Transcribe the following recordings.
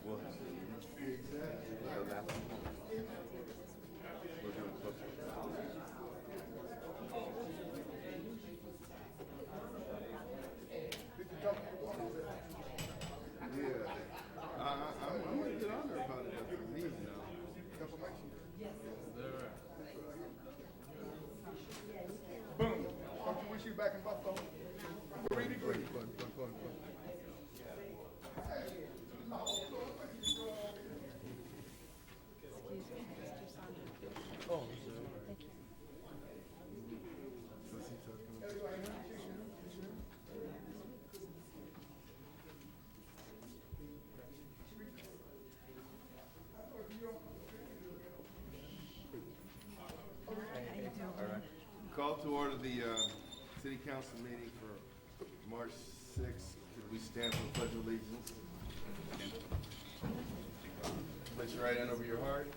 We'll have to. Exactly. So that's we're doing close. Yeah. I'm gonna get on there about it after the meeting now. Confirmation. Boom. Don't you wish you back in Buffalo? Agree, agree. Call to order the city council meeting for March 6th. Could we stand for the pledge of allegiance? Place your right hand over your heart.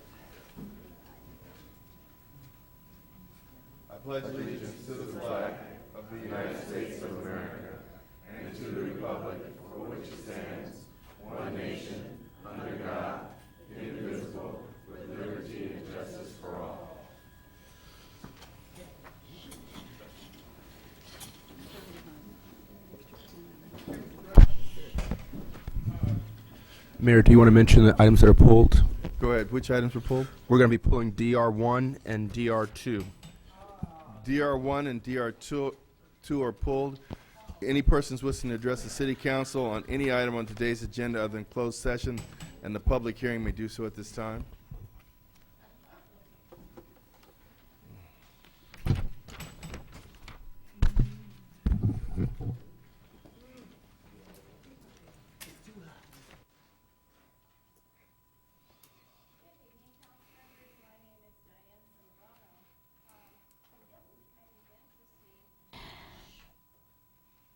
I pledge allegiance to the flag of the United States of America and to the republic for which it stands, one nation, under God, indivisible, with liberty and justice for all. Mayor, do you want to mention the items that are pulled? Go ahead. Which items were pulled? We're going to be pulling DR1 and DR2. DR1 and DR2 are pulled. Any persons wishing to address the city council on any item on today's agenda other than closed session and the public hearing may do so at this time.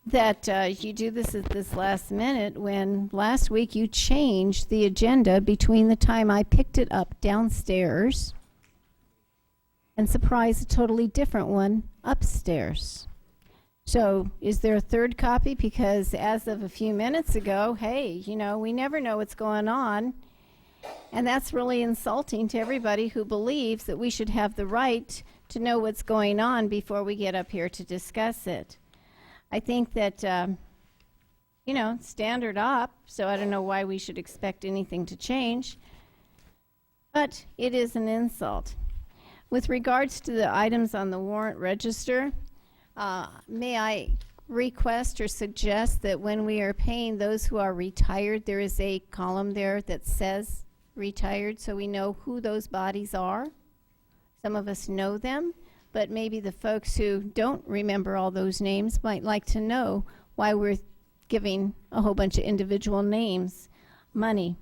That you do this at this last minute when last week you changed the agenda between the time I picked it up downstairs and surprised a totally different one upstairs. So is there a third copy? Because as of a few minutes ago, hey, you know, we never know what's going on. And that's really insulting to everybody who believes that we should have the right to know what's going on before we get up here to discuss it. I think that, you know, standard op, so I don't know why we should expect anything to change, but it is an insult. With regards to the items on the warrant register, may I request or suggest that when we are paying those who are retired, there is a column there that says retired so we know who those bodies are. Some of us know them, but maybe the folks who don't remember all those names might like to know why we're giving a whole bunch of individual names money.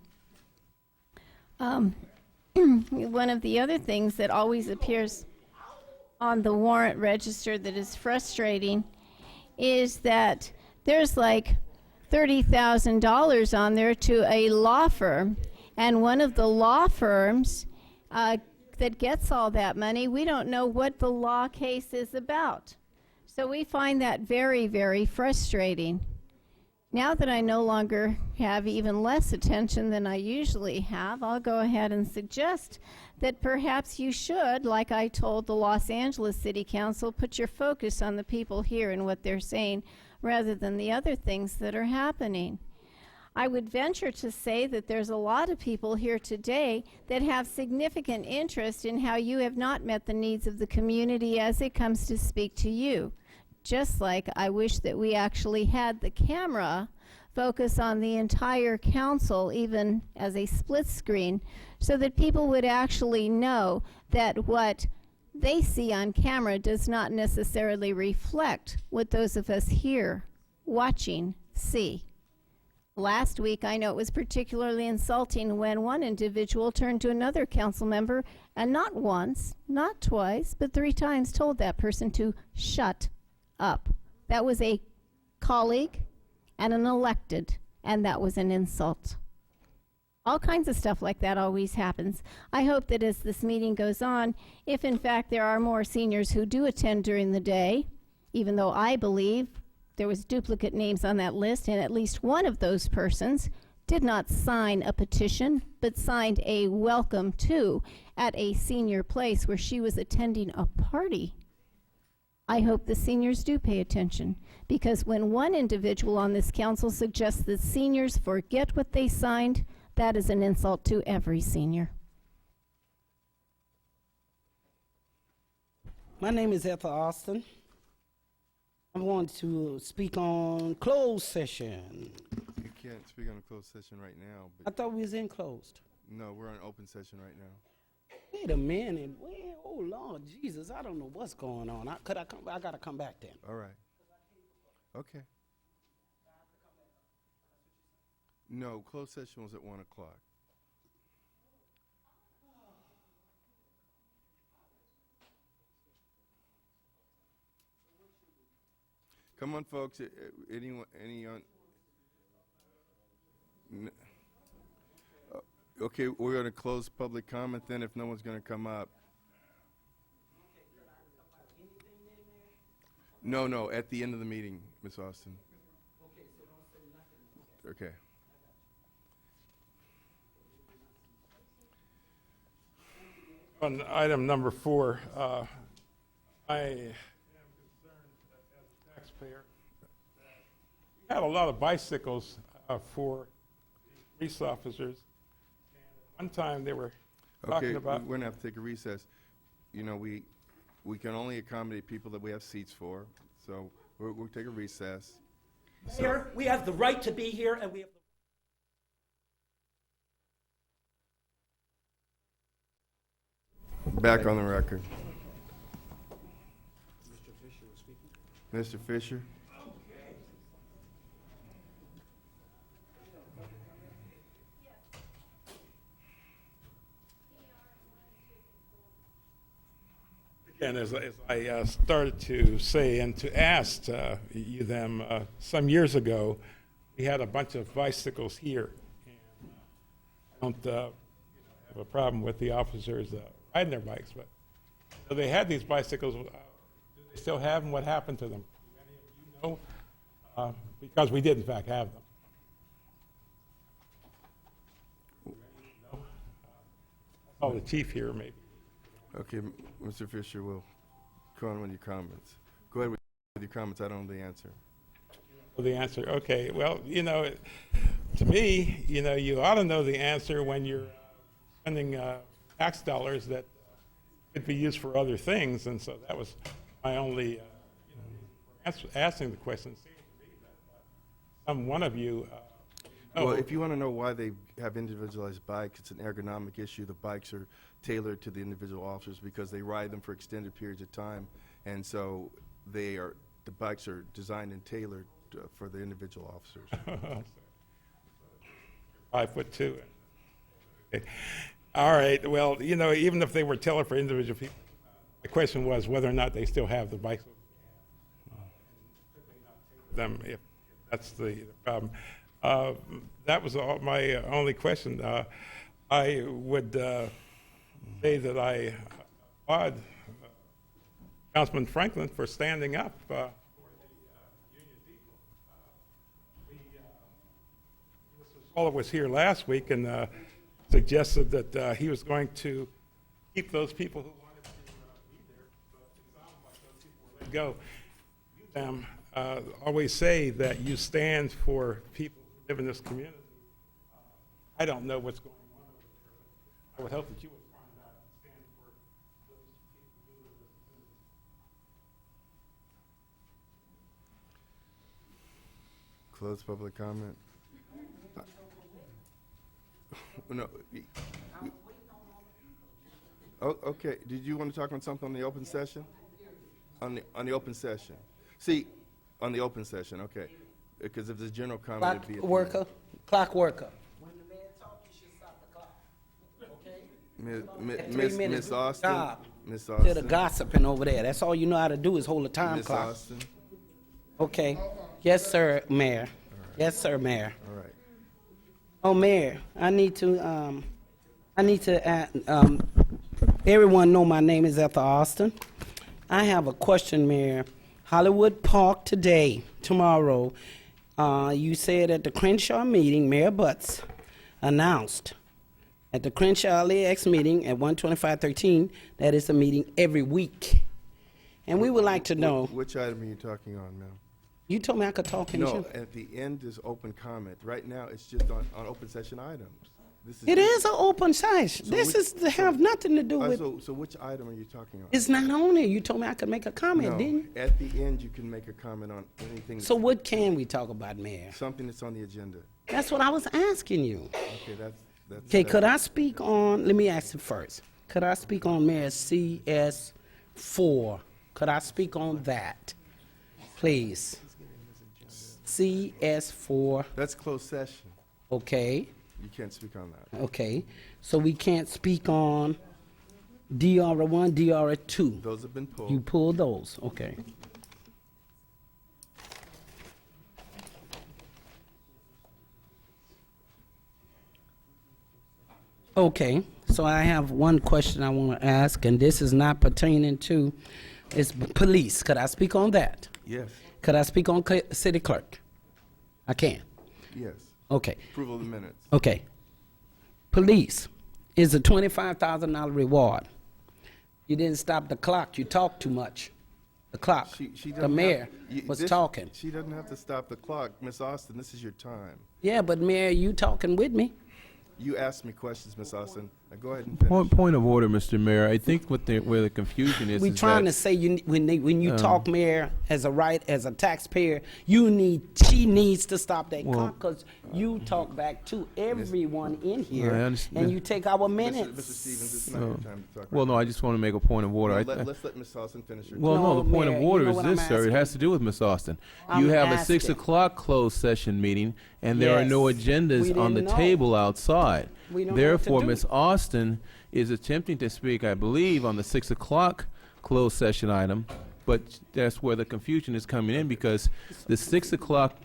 One of the other things that always appears on the warrant register that is frustrating is that there's like $30,000 on there to a law firm, and one of the law firms that gets all that money, we don't know what the law case is about. So we find that very, very frustrating. Now that I no longer have even less attention than I usually have, I'll go ahead and suggest that perhaps you should, like I told the Los Angeles City Council, put your focus on the people here and what they're saying rather than the other things that are happening. I would venture to say that there's a lot of people here today that have significant interest in how you have not met the needs of the community as it comes to speak to you. Just like I wish that we actually had the camera focus on the entire council, even as a split screen, so that people would actually know that what they see on camera does not necessarily reflect what those of us here watching see. Last week, I know it was particularly insulting when one individual turned to another council member and not once, not twice, but 3 times told that person to shut up. That was a colleague and an elected, and that was an insult. All kinds of stuff like that always happens. I hope that as this meeting goes on, if in fact there are more seniors who do attend during the day, even though I believe there was duplicate names on that list, and at least one of those persons did not sign a petition, but signed a welcome to at a senior place where she was attending a party. I hope the seniors do pay attention, because when one individual on this council suggests that seniors forget what they signed, that is an insult to every senior. My name is Ethel Austin. I want to speak on closed session. You can't speak on a closed session right now, I but thought we was in closed. no, we're on open session right now. Wait a minute. Oh Lord Jesus, I don't know what's going on. I gotta come back then. All right. Okay. No, closed session was at 1 o'clock. Come on, folks. Anyone? Okay, we're going to close public comment then if no one's going to come up. No, at the end of the meeting, Ms. Austin. Okay. On item number 4, I am concerned that as a taxpayer, we had a lot of bicycles for police officers. And at one time they were talking Okay, about. we're going to have to take a recess. You know, we can only accommodate people that we have seats for, so we'll take a recess. Mayor, we have the right to be here, and we have the Back on the record. Mr. Fisher was speaking. Mr. Fisher? And as I started to say and to ask them some years ago, we had a bunch of bicycles here. And I don't have a problem with the officers riding their bikes, but so they had these bicycles. Do they still have them? What happened to them? Do any of you know? Because we did, in fact, have them. I'll call the chief here, maybe. Okay, Mr. Fisher, we'll go on with your comments. Go ahead with your comments. I don't know the answer. Well, the answer, okay. Well, you know, to me, you know, you ought to know the answer when you're spending tax dollars that could be used for other things. And so that was my only, asking the question. It seems to me that one of you. Well, if you want to know why they have individualized bikes, it's an ergonomic issue. The bikes are tailored to the individual officers because they ride them for extended periods of time, and so the bikes are designed and tailored for the individual officers. 5'2". Okay. All right. Well, you know, even if they were tailored for individual people, the question was whether or not they still have the bikes. Them, if that's the problem. That was my only question. I would say that I applaud Councilman Franklin for standing up for the union people. Mr. Sculler was here last week and suggested that he was going to keep those people who wanted to be there, but it sounds like those people were let go. You always say that you stand for people who live in this community. I don't know what's going on over there, but I would hope that you would find out and stand for those people who live in this community. Close public comment. No. Oh, okay. Did you want to talk about something on the open session? On the open session. See, on the open session, okay. Because if there's general comment, it'd be at the end. Clock worker. When the man talks, you should stop the clock. Okay? Miss Austin. Stop. Miss To the Austin. gossiping over there. That's all you know how to do is hold a time Miss clock. Austin. Okay. Yes, sir, Mayor. Yes, sir, Mayor. All right. Oh, Mayor, everyone know my name is Ethel Austin. I have a question, Mayor. Hollywood Park today, tomorrow, You said at the Crenshaw meeting, Mayor Butts announced at the Crenshaw LAX meeting at 12513 that it's a meeting every week. And we would like to know, Which item are you talking on, ma'am? you told me I could talk in No, at the end is open comment. Right now, it's just on open session items. This It is an open session. So This we- is to have nothing to do with, So which item are you talking on? it's not on there. You told me I could make a comment, No, didn't you? at the end, you can make a comment on anything. So what can we talk about, Mayor? Something that's on the agenda. That's what I was asking you. Okay, that's. Okay, could I speak on, let me ask you first. Could I speak on Mayor CS4? Could I speak on that, please? CS4, That's closed session. okay, You can't speak on that. okay. So we can't speak on DR1, DR2. Those have been pulled. You pulled those, okay. Okay, so I have one question I want to ask, and this is not pertaining to, it's police. Could I speak on that? Yes, Could I speak on city clerk? I can. yes. Okay, Approval of the minutes. okay. Police is a $25,000 reward. You didn't stop the clock. You talked too much. The clock. She The doesn't mayor have- was this- talking. She doesn't have to stop the clock. Miss Austin, this is your time. Yeah, but Mayor, you talking with me? You asked me questions, Miss Austin. Now go ahead and finish. Point of order, Mr. Mayor. I think where the confusion is. We is trying that- to say when you talk, Mayor, as a taxpayer, she needs to stop that Well- clock because you talk back to everyone in here, I understand. and you take our Mr. minutes. Stevens, this is not your time to talk. Well, no, I just want to make a point of order. Let's let Miss Austin finish her. Well, no, No, the point Mayor, of you order know is what I'm this, sir. It asking? has to do with Miss Austin. I'm You have a 6 asking. o'clock closed session meeting, and there are no Yes. agendas We on the didn't know. table outside. We don't know what to Therefore, do. Miss Austin is attempting to speak, I believe, on the 6 o'clock closed session item, but that's where the confusion is coming in, because the 6 o'clock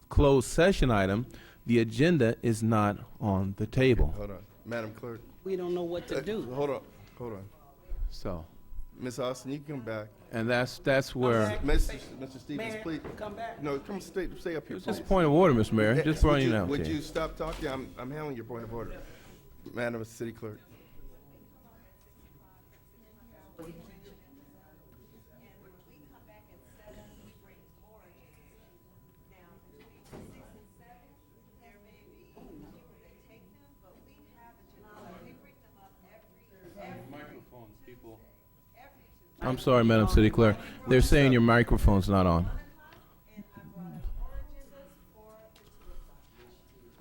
closed session item, the agenda is not on the table. Hold on. Madam Clerk. We don't know what to do. Hold on. So, Miss Austin, you can come back. and that's where, Mr. Stevens, Mayor, please. come back. No, come stay up here, it's please. just a point of order, Mr. Mayor, just Would bringing you- it out. Would to you. you stop talking? I'm handling your point of order. Madam City Clerk. I'm sorry, Madam City Clerk. They're saying your microphone's not on.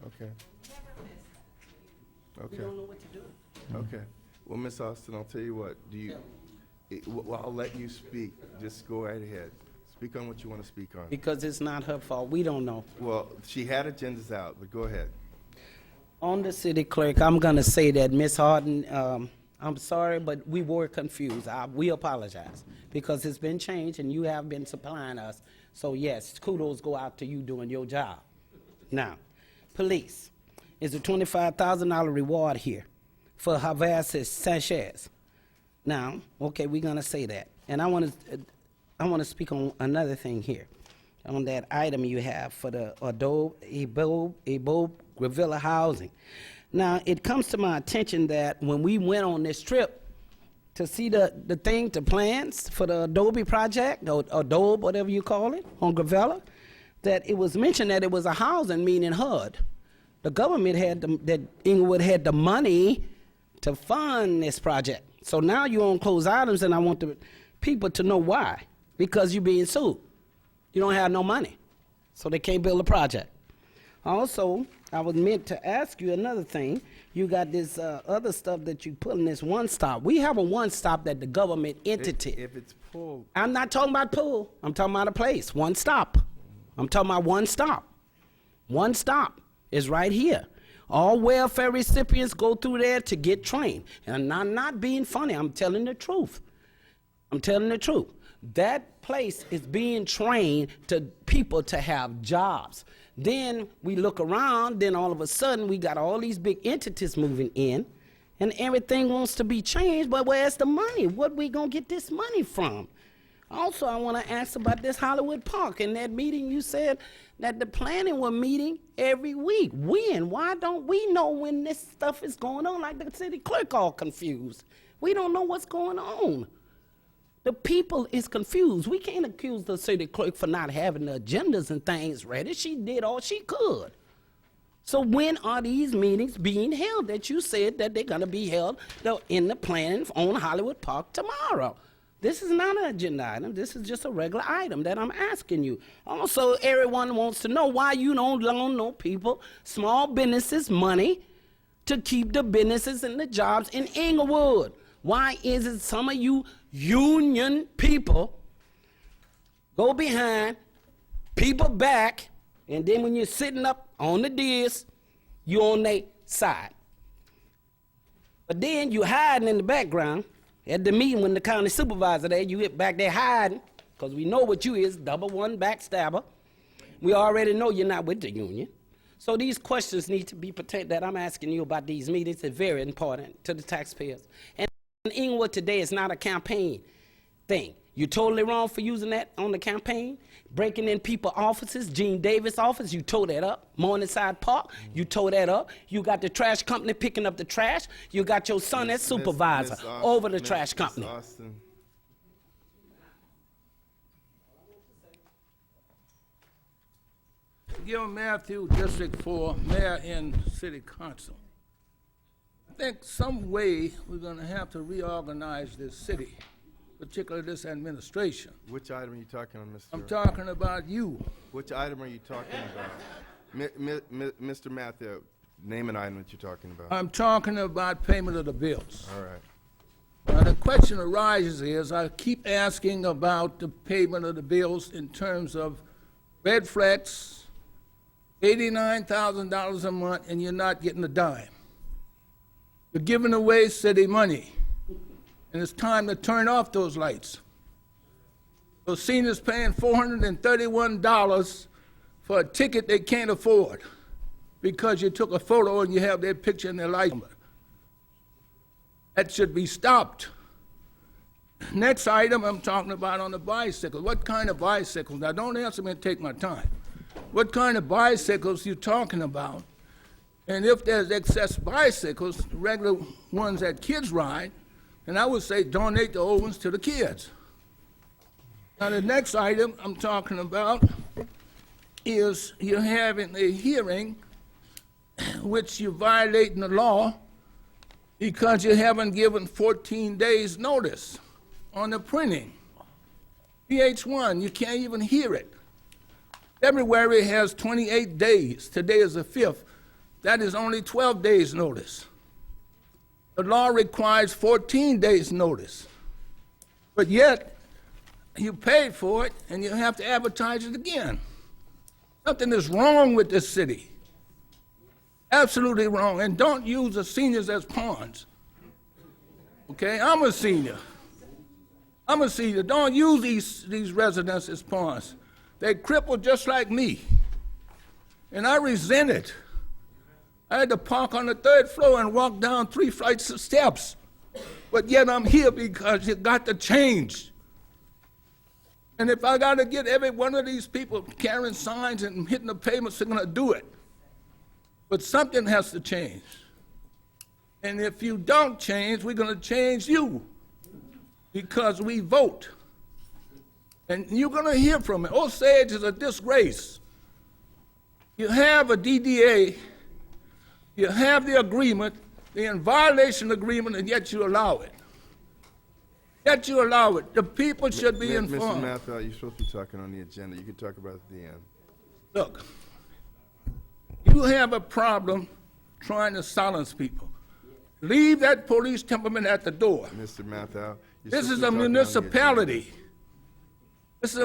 Okay. We Okay, don't know what to do. okay. Well, Miss Austin, I'll tell you what, well, I'll let you speak. Just go right ahead. Speak on what you want to speak on. Because it's not her fault. We don't know. Well, she had agendas out, but go ahead. On the city clerk, I'm gonna say that Ms. Harden, I'm sorry, but we were confused. We apologize because it's been changed and you have been supplying us. So yes, kudos go out to you doing your job. Now, police is a $25,000 reward here for Havas Sanchez. Now, okay, we're gonna say that, and I want to speak on another thing here, on that item you have for the Ebob Gravilla housing. Now, it comes to my attention that when we went on this trip to see the plans for the Adobe project, or Adobe, whatever you call it, on Gravilla, that it was mentioned that it was a housing, meaning HUD. The government that Inglewood had the money to fund this project. So now you're on closed items, and I want the people to know why. Because you're being sued. You don't have no money. So they can't build a project. Also, I was meant to ask you another thing. You got this other stuff that you put in this one stop. We have a one stop that the government entity. If it's pulled, I'm not talking about pool. I'm talking about a place. One stop. I'm talking about one stop. One stop is right here. All welfare recipients go through there to get trained. And I'm not being funny. I'm telling the truth. I'm telling the truth. That place is being trained to people to have jobs. Then we look around, then all of a sudden we got all these big entities moving in, and everything wants to be changed, but where's the money? What we gonna get this money from? Also, I want to ask about this Hollywood Park. In that meeting, you said that the planning were meeting every week. When? Why don't we know when this stuff is going on? Like the city clerk all confused. We don't know what's going on. The people is confused. We can't accuse the city clerk for not having the agendas and things ready. She did all she could. So when are these meetings being held that you said that they're going to be held in the planning on Hollywood Park tomorrow? This is not an agenda item. This is just a regular item that I'm asking you. Also, everyone wants to know why you don't loan no people, small businesses, money to keep the businesses and the jobs in Inglewood. Why is it some of you union people go behind, people back, and then when you're sitting up on the dais, you on their side? But then you hiding in the background. At the meeting when the county supervisor there, you get back there hiding, because we know what you is, double one backstabber. We already know you're not with the union. So these questions need to be protected that I'm asking you about these meetings. It's very important to the taxpayers. And Inglewood today is not a campaign thing. You're totally wrong for using that on the campaign. Breaking in people's offices, Gene Davis' office, you tore that up. Morningside Park, you tore that up. You got the trash company picking up the trash. You got your son as supervisor over the trash company. Give Matthew District 4 Mayor and City Council. I think some way we're gonna have to reorganize this city, particularly this administration. Which item are you talking on, Mr.? I'm talking about you. Which item are you talking about? Mr. Matthew, name an item that you're talking about. I'm talking about payment of the bills. All right. Now, the question arises is, I keep asking about the payment of the bills in terms of Red Flex, $89,000 a month, and you're not getting a dime. You're giving away city money, and it's time to turn off those lights. Those seniors paying $431 for a ticket they can't afford because you took a photo and you have their picture and their license number. That should be stopped. Next item I'm talking about on the bicycle. What kind of bicycles? Now, don't answer me and take my time. What kind of bicycles you talking about? And if there's excess bicycles, regular ones that kids ride, then I would say donate the old ones to the kids. Now, the next item I'm talking about is you're having a hearing which you're violating the law because you haven't given 14 days notice on the printing. PH1, you can't even hear it. February has 28 days. Today is the 5th. That is only 12 days notice. The law requires 14 days notice. But yet, you paid for it and you have to advertise it again. Something is wrong with this city. Absolutely wrong. And don't use the seniors as pawns. Okay, I'm a senior. Don't use these residents as pawns. They crippled just like me. And I resent it. I had to park on the 3rd floor and walk down 3 flights of steps. But yet I'm here because you got to change. And if I got to get every one of these people carrying signs and hitting the pavements, they're going to do it. But something has to change. And if you don't change, we're going to change you because we vote. And you're going to hear from it. Osage is a disgrace. You have a DDA, you have the agreement, the in violation agreement, and yet you allow it. Yet you allow it. The people should be informed. Mr. Matthew, you're supposed to be talking on the agenda. You can talk about it at the end. Look, you have a problem trying to silence people. Leave that police temperament at the door. Mr. Matthew, This is a municipality. This is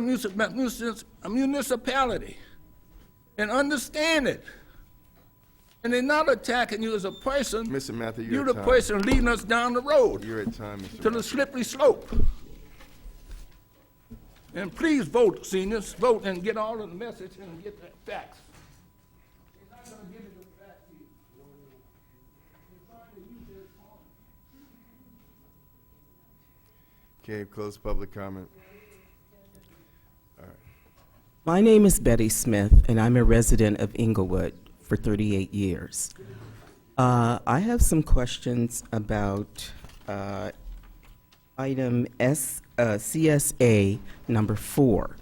a municipality. And understand it. And they're not attacking you as a person. Mr. Matthew, You're you're the at time. person leading us down the road You're at time, Mr. to Matthew. the slippery slope. And please vote, seniors. Vote and get all of the message and get the facts. They're not gonna give you the facts here. They're trying to use their phone. Okay, close public comment. My name is Betty Smith, and I'm a resident of Inglewood for 38 years. I have some questions about item CSA number 4,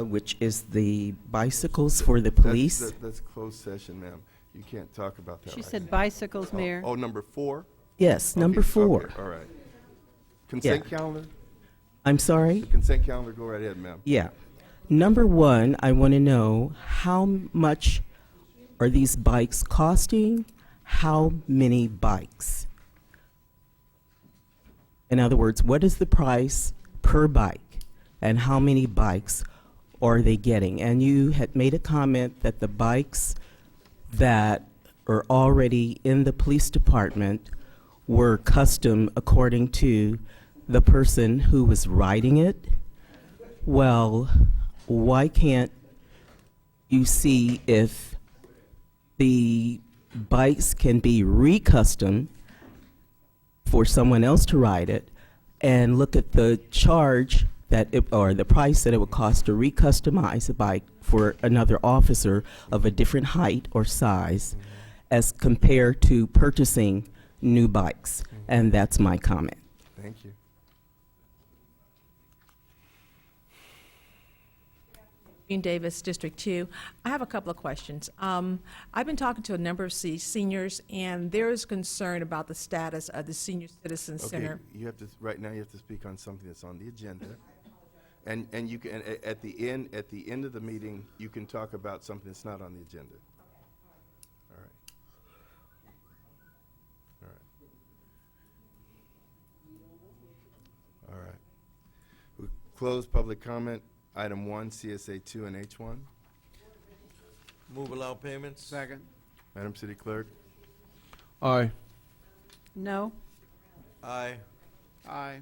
which is the bicycles for the police. That's closed session, ma'am. You can't talk about that She right said now. bicycles, Mayor. Oh, number 4? Yes, number Okay, 4. okay, all right. Consent Yeah. calendar? I'm sorry? Consent calendar, go right ahead, ma'am. Yeah. Number 1, I want to know how much are these bikes costing? How many bikes? In other words, what is the price per bike, and how many bikes are they getting? And you had made a comment that the bikes that are already in the police department were custom according to the person who was riding it. Well, why can't you see if the bikes can be recustom for someone else to ride it, and look at the charge that it, or the price that it would cost to recustomize a bike for another officer of a different height or size as compared to purchasing new bikes? And that's my comment. Thank you. Jean Davis, District 2. I have a couple of questions. I've been talking to a number of seniors, and there is concern about the status of the Senior Citizen Okay, Center. you have to, right now you have to speak on something that's on the agenda. And you can, at the end of the meeting, you can talk about something that's not on the agenda. All right. All right. All right. We close public comment. Item 1, CSA 2 and H1. Move allow payments. Second. Madam City Clerk. Aye. No. Aye. Aye.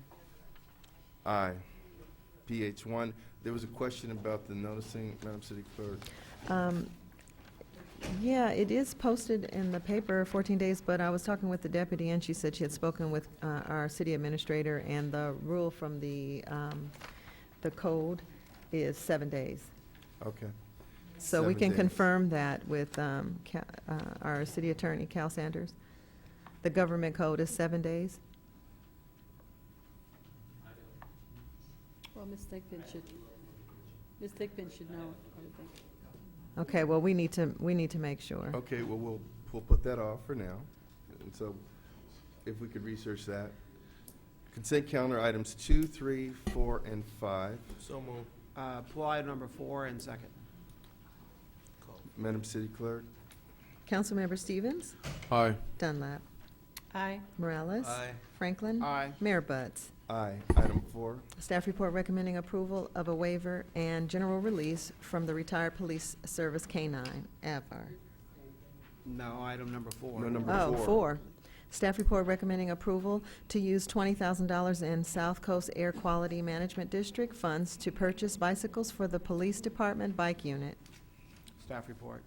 Aye. PH1. There was a question about the noticing, Madam City Clerk. Yeah, it is posted in the paper 14 days, but I was talking with the deputy, and she said she had spoken with our city administrator, and the rule from the code is 7 days. Okay. So we 7 can days. confirm that with our city attorney, Cal Sanders. The government code is 7 days. Well, Ms. Thigpen should know, I would think. Okay, well, we need to make sure. Okay, well, we'll put that off for now. And so if we could research that. Consent calendar items 2, 3, 4, and 5. So move. Pull item number 4 and second. Madam City Clerk. Councilmember Stevens, Aye. Dunlap, Aye. Morales. Aye. Franklin. Aye. Mayor Buds. Aye. Item 4. Staff report recommending approval of a waiver and general release from the retired police service K-9, AVAR. No, item number 4. No, number Oh, 4. 4. Staff report recommending approval to use $20,000 in South Coast Air Quality Management District funds to purchase bicycles for the police department bike unit. Staff report.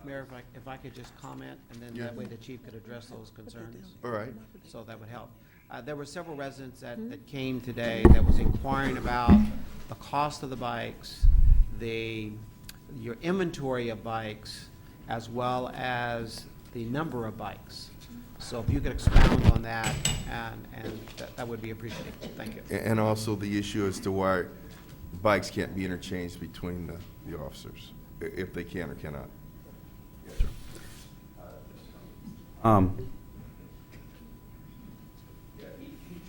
Mayor, if I could just comment, and then that way the chief could address those concerns. All right. So that would help. There were several residents that came today that was inquiring about the cost of the bikes, your inventory of bikes, as well as the number of bikes. So if you could expound on that, and that would be appreciated. Thank you. And also the issue as to why bikes can't be interchanged between the officers, if they can or cannot.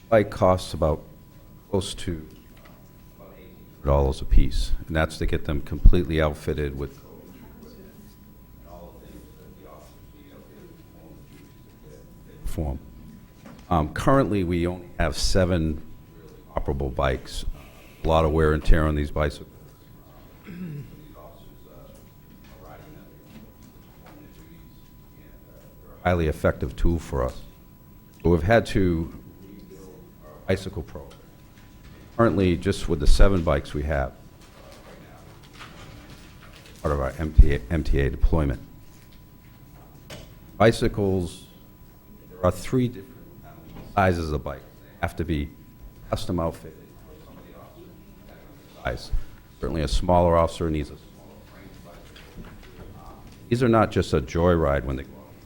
Bike costs about close to $8 a piece, and that's to get them completely outfitted with form. Currently, we only have 7 operable bikes. A lot of wear and tear on these bicycles. Highly effective tool for us. But we've had to rebuild our bicycle program. Currently, just with the 7 bikes we have, part of our MTA deployment. Bicycles, there are 3 different sizes of bike. They have to be custom outfitted for some of the officers. Size. Certainly a smaller officer needs a smaller frame bike. These are not just a joyride when they go on these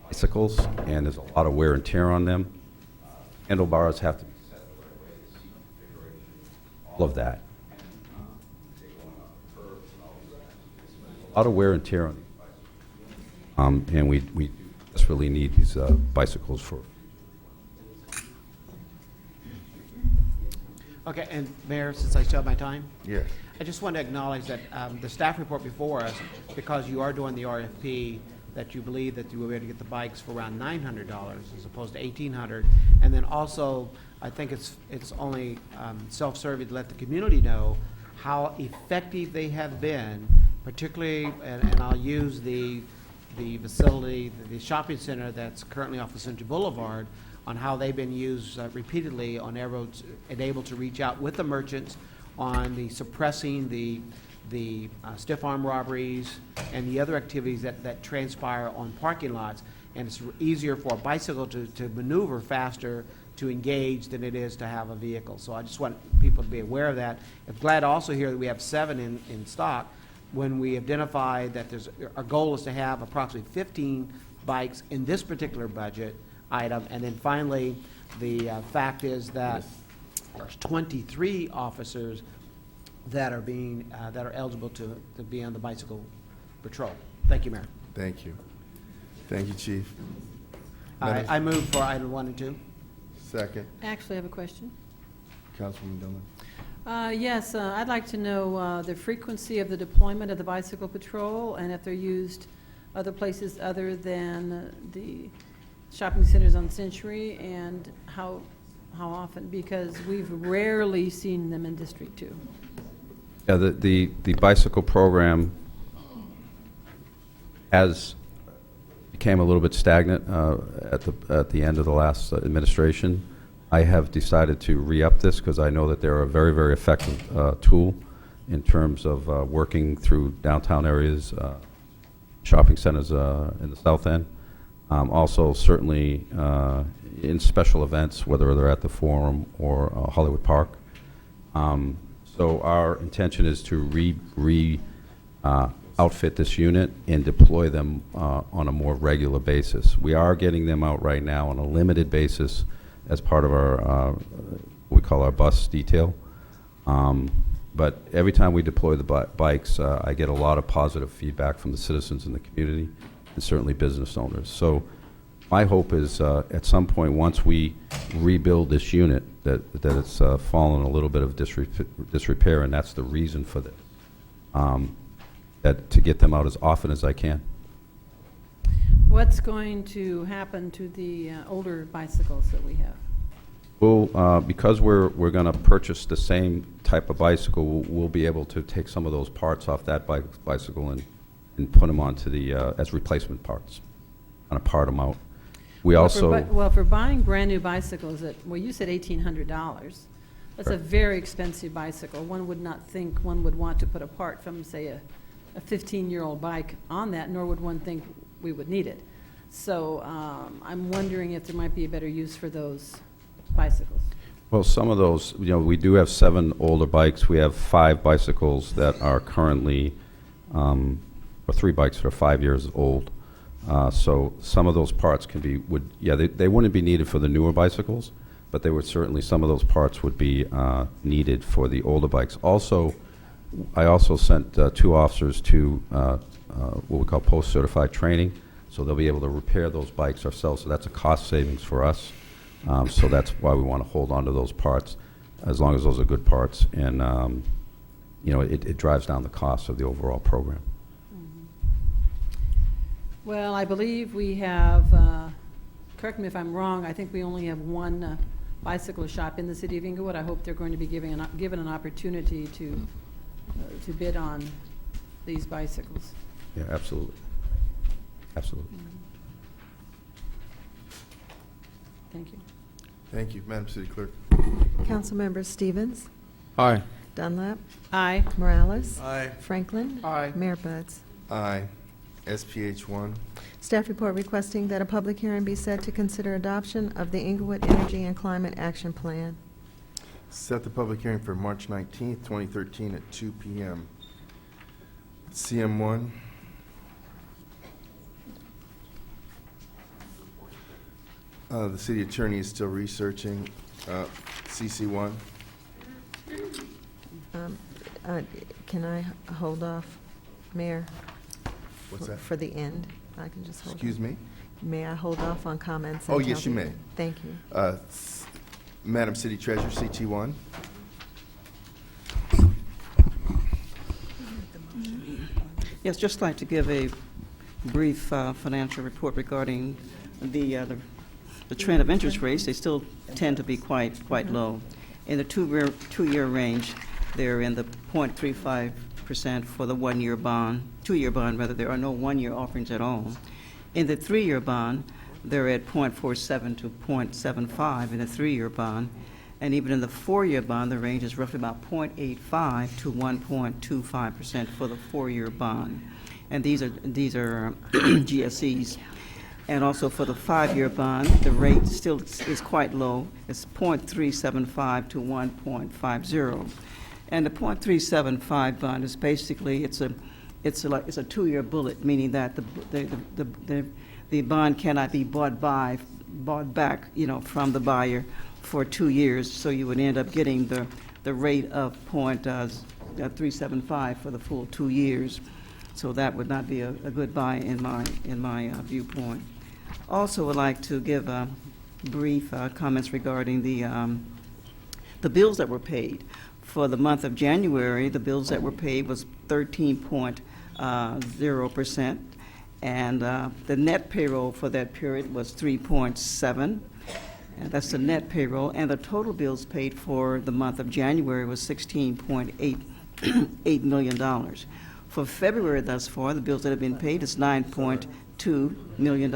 bicycles. Bicycles, and there's a lot of wear and tear on them. Handlebars have to be set the right way, the seat configuration, all of that. A lot of wear and tear on these bicycles. And we desperately need these bicycles for. Okay, and Mayor, since I still have my time, Yes. I just want to acknowledge that the staff report before us, because you are doing the RFP, that you believe that you will be able to get the bikes for around $900 as opposed to $1,800. And then also, I think it's only self-serving to let the community know how effective they have been, particularly, and I'll use the facility, the shopping center that's currently off of Central Boulevard, on how they've been used repeatedly on airroads and able to reach out with the merchants on the suppressing the stiff arm robberies and the other activities that transpire on parking lots. And it's easier for a bicycle to maneuver faster to engage than it is to have a vehicle. So I just want people to be aware of that. I'm glad to also hear that we have 7 in stock. When we identify that our goal is to have approximately 15 bikes in this particular budget item. And then finally, the fact is that there's 23 officers that are eligible to be on the bicycle patrol. Thank you, Mayor. Thank you. Thank you, Chief. I move for item 1 and 2. Second, Actually, I have a question. Councilwoman Dillon. Yes, I'd like to know the frequency of the deployment of the bicycle patrol and if they're used other places other than the shopping centers on Century, and how often, because we've rarely seen them in District 2. Yeah, the bicycle program became a little bit stagnant at the end of the last administration. I have decided to re-up this because I know that they're a very, very effective tool in terms of working through downtown areas, shopping centers in the South End. Also, certainly in special events, whether they're at the Forum or Hollywood Park. So our intention is to outfit this unit and deploy them on a more regular basis. We are getting them out right now on a limited basis as part of our, what we call our bus detail. But every time we deploy the bikes, I get a lot of positive feedback from the citizens in the community and certainly business owners. So my hope is at some point, once we rebuild this unit, that it's fallen a little bit of disrepair, and that's the reason for this, that to get them out as often as I can. What's going to happen to the older bicycles that we have? Well, because we're going to purchase the same type of bicycle, we'll be able to take some of those parts off that bicycle and put them onto the as replacement parts, kind of part them out. We also For buying brand-new bicycles you said $1,800. That's a very expensive bicycle. One would not think one would want to put a part from, say, a 15-year-old bike on that, nor would one think we would need it. So I'm wondering if there might be a better use for those bicycles. Well, some of those, we do have 7 older bikes. We have 5 bicycles that are currently, or 3 bikes that are 5 years old. So some of those parts they wouldn't be needed for the newer bicycles, but they would certainly, some of those parts would be needed for the older bikes. Also, I also sent 2 officers to what we call post-certified training, so they'll be able to repair those bikes ourselves. So that's a cost savings for us. So that's why we want to hold on to those parts, as long as those are good parts, and it drives down the cost of the overall program. Well, I believe we have, correct me if I'm wrong, I think we only have one bicycle shop in the city of Inglewood. I hope they're going to be given an opportunity to bid on these bicycles. Yeah, absolutely. Absolutely. Thank you. Thank you. Madam City Clerk. Councilmembers Stevens, Aye. Dunlap, Aye. Morales, Aye. Franklin, Aye. Mayor Buds. Aye. SPH 1. Staff report requesting that a public hearing be set to consider adoption of the Inglewood Energy and Climate Action Plan. Set the public hearing for March 19th, 2013 at 2 p.m. CM1. The city attorney is still researching. CC1. Can I hold off, Mayor? What's that? For the end? I can just hold. Excuse me? May I hold off on comments? Oh, until yes, you the- may. Thank you. Madam City Treasurer, CT1. Yes, just like to give a brief financial report regarding the trend of interest rates. They still tend to be quite low. In the two-year range, they're in the 0.35% for the one-year bond, two-year bond rather. There are no one-year offerings at all. In the three-year bond, they're at 0.47 to 0.75 in the three-year bond. And even in the four-year bond, the range is roughly about 0.85 to 1.25% for the four-year bond. And these are GSEs. And also for the five-year bond, the rate still is quite low. It's 0.375 to 1.50. And the 0.375 bond is basically, it's a two-year bullet, meaning that the bond cannot be bought back, from the buyer for 2 years. So you would end up getting the rate of 0.375 for the full 2 years. So that would not be a good buy in my viewpoint. Also, would like to give brief comments regarding the bills that were paid. For the month of January, the bills that were paid was 13.0%, and the net payroll for that period was 3.7. And that's the net payroll, and the total bills paid for the month of January was $16.8 million. For February thus far, the bills that have been paid is $9.2 million,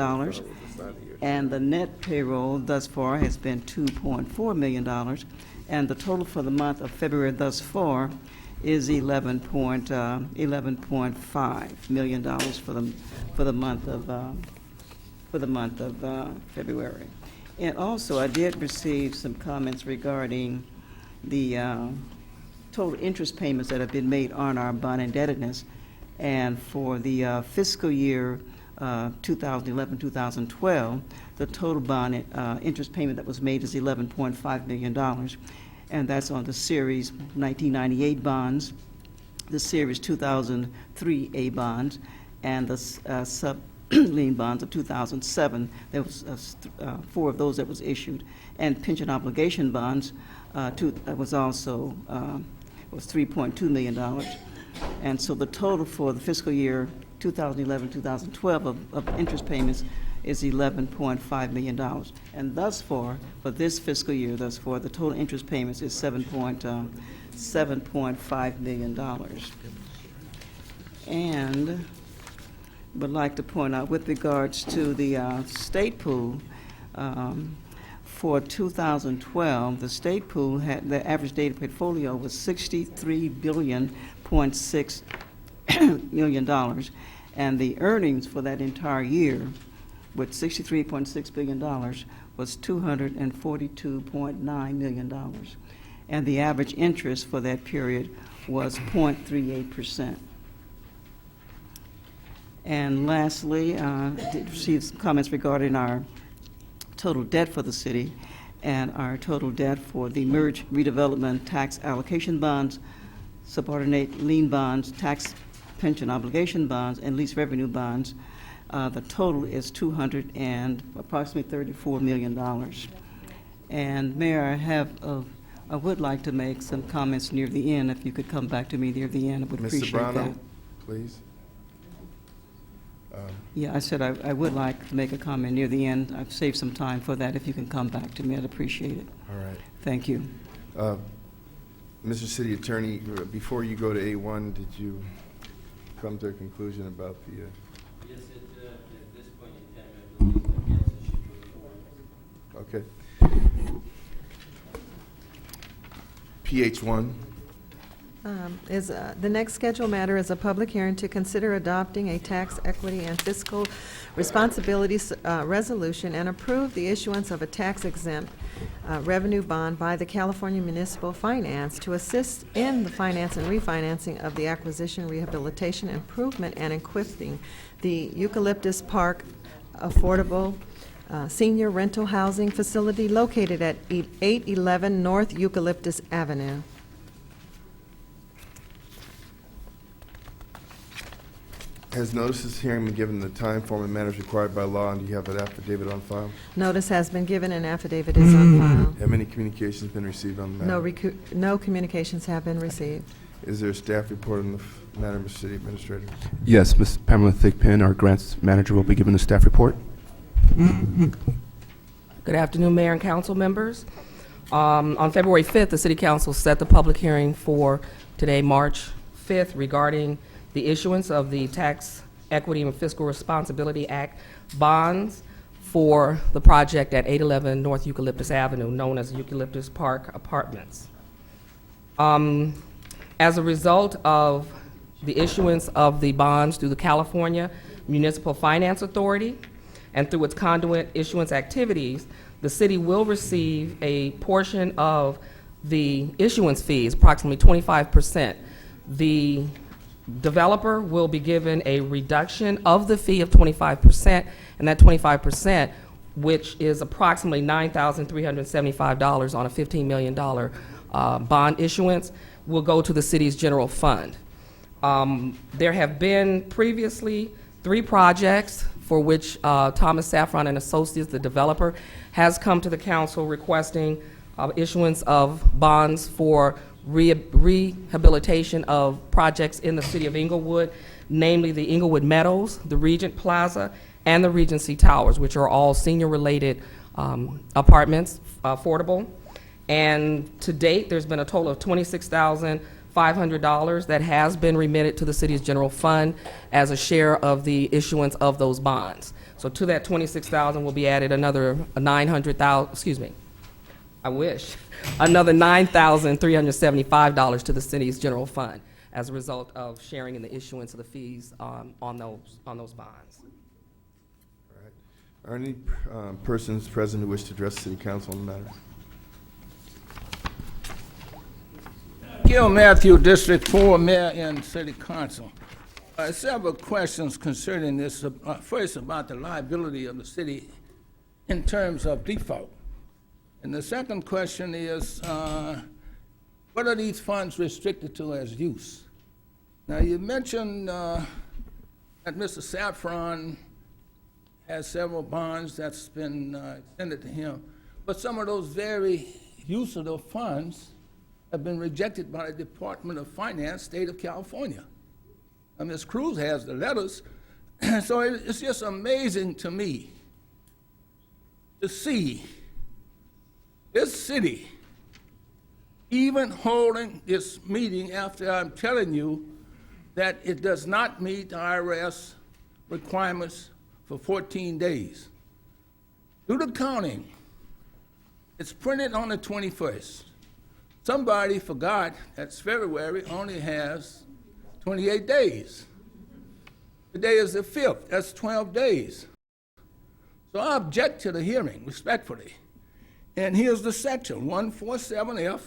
and the net payroll thus far has been $2.4 million, and the total for the month of February thus far is $11.5 million for the month of February. And also, I did receive some comments regarding the total interest payments that have been made on our bond indebtedness. And for the fiscal year 2011-2012, the total bond interest payment that was made is $11.5 million. And that's on the Series 1998 bonds, the Series 2003A bonds, and the sub-lien bonds of 2007. There was 4 of those that was issued. And pension obligation bonds was also was $3.2 million. And so the total for the fiscal year 2011-2012 of interest payments is $11.5 million. And thus far, for this fiscal year, the total interest payments is $7.5 million. And would like to point out with regards to the state pool, for 2012, the state pool had, the average data portfolio was $63.6 million, and the earnings for that entire year with $63.6 billion was $242.9 million. And the average interest for that period was 0.38%. And lastly, did receive some comments regarding our total debt for the city and our total debt for the merged redevelopment tax allocation bonds, subordinate lien bonds, tax pension obligation bonds, and lease revenue bonds. The total is approximately $34 million. And Mayor, I would like to make some comments near the end. If you could come back to me near the end, I would appreciate that. Mr. Brown, please. Yeah, I said I would like to make a comment near the end. I've saved some time for that. If you can come back to me, I'd appreciate it. All right. Thank you. Mr. City Attorney, before you go to A1, did you come to a conclusion about the... Yes, at this point in time, I believe the council should move forward. Okay. PH1. The next scheduled matter is a public hearing to consider adopting a tax equity and fiscal responsibilities resolution and approve the issuance of a tax-exempt revenue bond by the California Municipal Finance to assist in the finance and refinancing of the acquisition, rehabilitation, improvement, and equipping the Eucalyptus Park Affordable Senior Rental Housing Facility located at 811 North Eucalyptus Avenue. Has notice of this hearing been given the time, form, and manners required by law, and do you have an affidavit on file? Notice has been given and affidavit is on file. Have any communications been received on the matter? No communications have been received. Is there a staff report on the matter, Mr. City Administrator? Yes, Ms. Pamela Thigpen, our grants manager, will be giving the staff report. Good afternoon, Mayor and Council members. On February 5th, the City Council set the public hearing for today, March 5th, regarding the issuance of the Tax Equity and Fiscal Responsibility Act bonds for the project at 811 North Eucalyptus Avenue, known as Eucalyptus Park Apartments. As a result of the issuance of the bonds through the California Municipal Finance Authority and through its conduit issuance activities, the city will receive a portion of the issuance fees, approximately 25%. The developer will be given a reduction of the fee of 25%, and that 25%, which is approximately $9,375 on a $15 million bond issuance, will go to the city's general fund. There have been previously 3 projects for which Thomas Saffron and Associates, the developer, has come to the council requesting issuance of bonds for rehabilitation of projects in the city of Inglewood, namely the Inglewood Meadows, the Regent Plaza, and the Regency Towers, which are all senior-related apartments, affordable. And to date, there's been a total of $26,500 that has been remitted to the city's general fund as a share of the issuance of those bonds. So to that $26,000 will be added another $900,000, excuse me, I wish, another $9,375 to the city's general fund as a result of sharing in the issuance of the fees on those bonds. All right. Are any persons present who wish to address the City Council on the matter? Gil Matthew, District 4, Mayor and City Council. Several questions concerning this. First, about the liability of the city in terms of default. And the second question is, what are these funds restricted to as use? Now, you mentioned that Mr. Saffron has several bonds that's been extended to him, but some of those very use of those funds have been rejected by the Department of Finance, State of California. Ms. Cruz has the letters, so it's just amazing to me to see this city even holding this meeting after I'm telling you that it does not meet the IRS requirements for 14 days. Do the counting. It's printed on the 21st. Somebody forgot that February only has 28 days. Today is the 5th. That's 12 days. So I object to the hearing respectfully. And here's the section, 147F,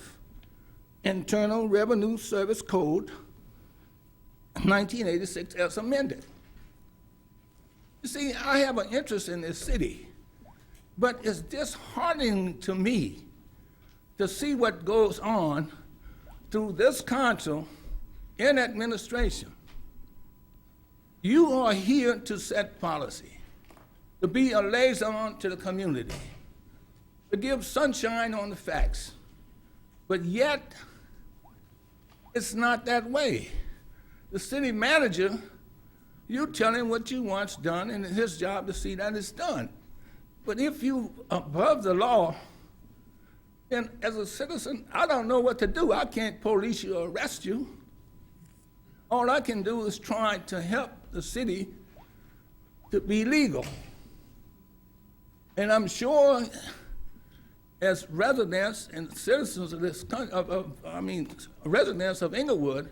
Internal Revenue Service Code, 1986 as amended. You see, I have an interest in this city, but it's disheartening to me to see what goes on through this council in administration. You are here to set policy, to be a liaison to the community, to give sunshine on the facts. But yet, it's not that way. The city manager, you tell him what you want's done, and it's his job to see that it's done. But if you above the law, then as a citizen, I don't know what to do. I can't police you or arrest you. All I can do is try to help the city to be legal. And I'm sure as residents and citizens of this residents of Inglewood,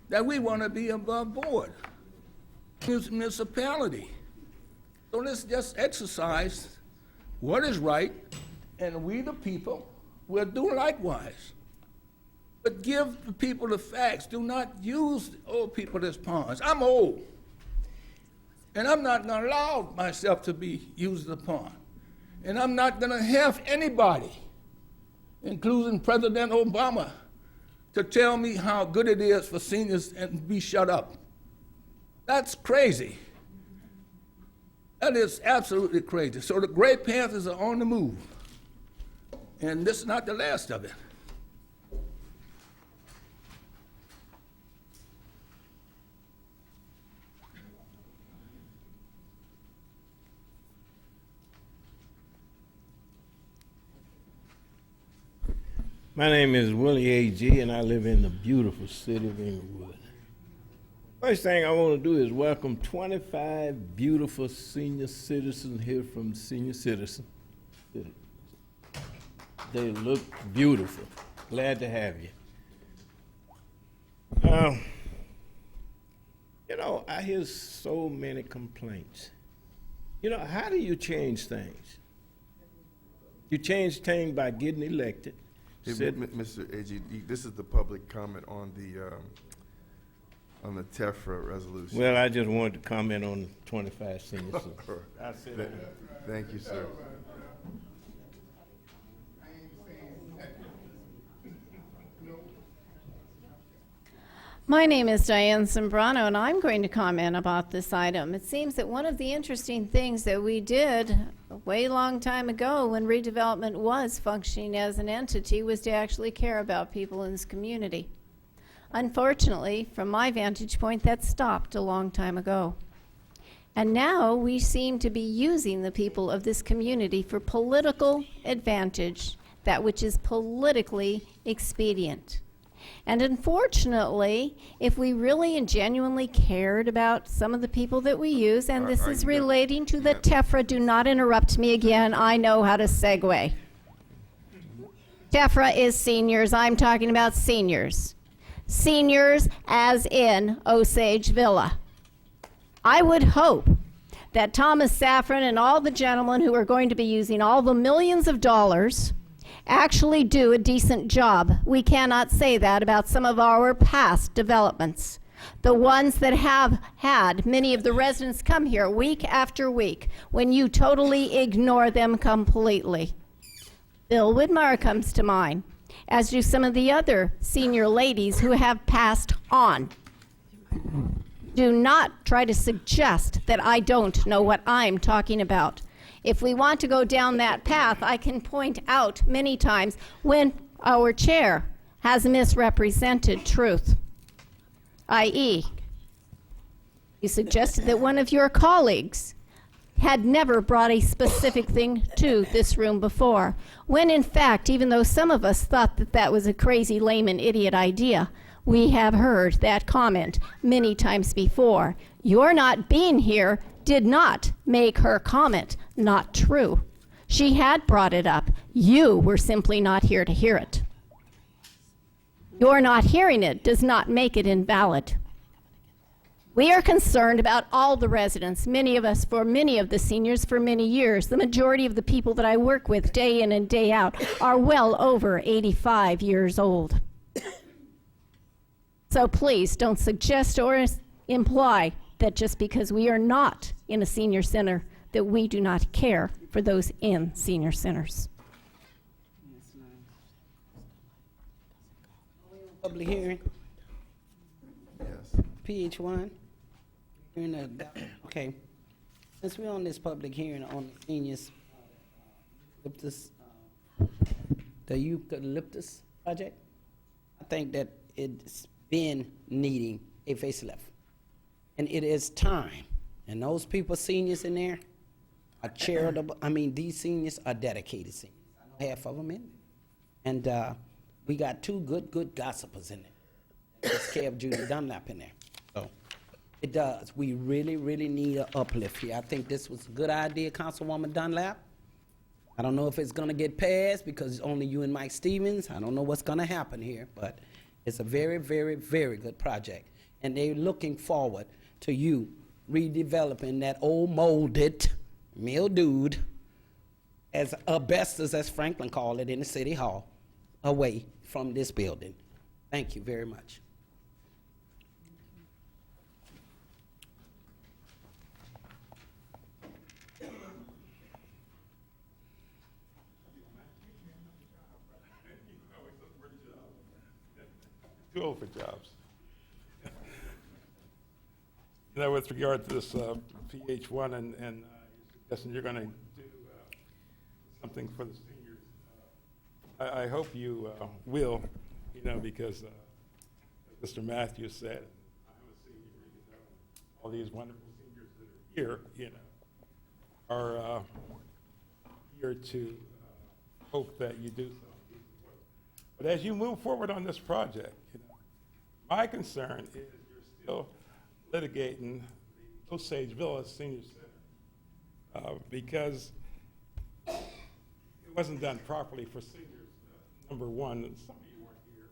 that we want to be above board. Municipality. So let's just exercise what is right, and we the people will do likewise. But give the people the facts. Do not use old people as pawns. I'm old, and I'm not going to allow myself to be used as a pawn. And I'm not going to have anybody, including President Obama, to tell me how good it is for seniors and be shut up. That's crazy. That is absolutely crazy. So the Gray Panthers are on the move. And this is not the last of it. My name is Willie A.G., and I live in the beautiful city of Inglewood. First thing I want to do is welcome 25 beautiful senior citizens here from Senior Citizen. They look beautiful. Glad to have you. I hear so many complaints. How do you change things? You change things by getting elected. Hey, Mr. AG, this is the public comment on the TEFRA resolution. Well, I just wanted to comment on 25 seniors. Thank you, sir. My name is Diane Zambrano, and I'm going to comment about this item. It seems that one of the interesting things that we did a way long time ago when redevelopment was functioning as an entity was to actually care about people in this community. Unfortunately, from my vantage point, that stopped a long time ago. And now we seem to be using the people of this community for political advantage, that which is politically expedient. And unfortunately, if we really and genuinely cared about some of the people that we use, and this is relating to the TEFRA, do not interrupt me again, I know how to segue. TEFRA is seniors, I'm talking about seniors. Seniors as in Osage Villa. I would hope that Thomas Safran and all the gentlemen who are going to be using all the millions of dollars actually do a decent job. We cannot say that about some of our past developments. The ones that have had many of the residents come here week after week when you totally ignore them completely. Bill Widmar comes to mind, as do some of the other senior ladies who have passed on. Do not try to suggest that I don't know what I'm talking about. If we want to go down that path, I can point out many times when our chair has misrepresented truth, i.e., you suggested that one of your colleagues had never brought a specific thing to this room before, when in fact, even though some of us thought that that was a crazy, lame, and idiot idea, we have heard that comment many times before. Your not being here did not make her comment not true. She had brought it up. You were simply not here to hear it. Your not hearing it does not make it invalid. We are concerned about all the residents, many of us, for many of the seniors for many years. The majority of the people that I work with day in and day out are well over 85 years old. So please don't suggest or imply that just because we are not in a senior center that we do not care for those in senior centers. Public hearing, Yes. PH1. Okay. Since we're on this public hearing on the seniors, the eucalyptus project, I think that it's been needing a facelift. And it is time. And those people, seniors in there, are charitable. I mean, these seniors are dedicated seniors. I know half of them in there. And we got two good gossipers in there. Takes care of Judy Dunlap in there. So it does. We really need an uplift here. I think this was a good idea, Councilwoman Dunlap. I don't know if it's gonna get passed because it's only you and Mike Stevens. I don't know what's gonna happen here, but it's a very, very, very good project. And they're looking forward to you redeveloping that old molded, mildewed, as asbestos, as Franklin called it in the city hall, away from this building. Thank you very much. Too old for jobs. You know, with regard to this PH1 and suggesting you're going to do something for the seniors, I hope you will, you know, because as Mr. Matthews said, I'm a senior, you know, all these wonderful seniors that are here, you know, are here to hope that you do something. But as you move forward on this project, you know, my concern is you're still litigating the Osage Village Senior Center because it wasn't done properly for seniors. Number one, and some of you weren't here,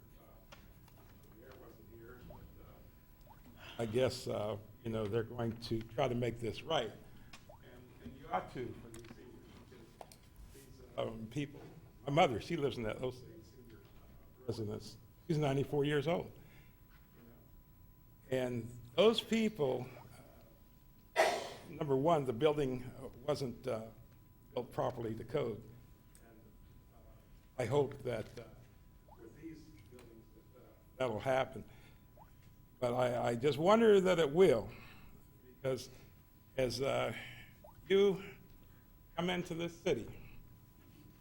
the mayor wasn't here, but I guess, you know, they're going to try to make this right. And you ought to for these seniors, because these people, my mother, she lives in that Osage Senior residence. She's 94 years old. And those people, number one, the building wasn't built properly to code. And I hope that with these buildings that'll happen. But I just wonder that it will, because as you come into this city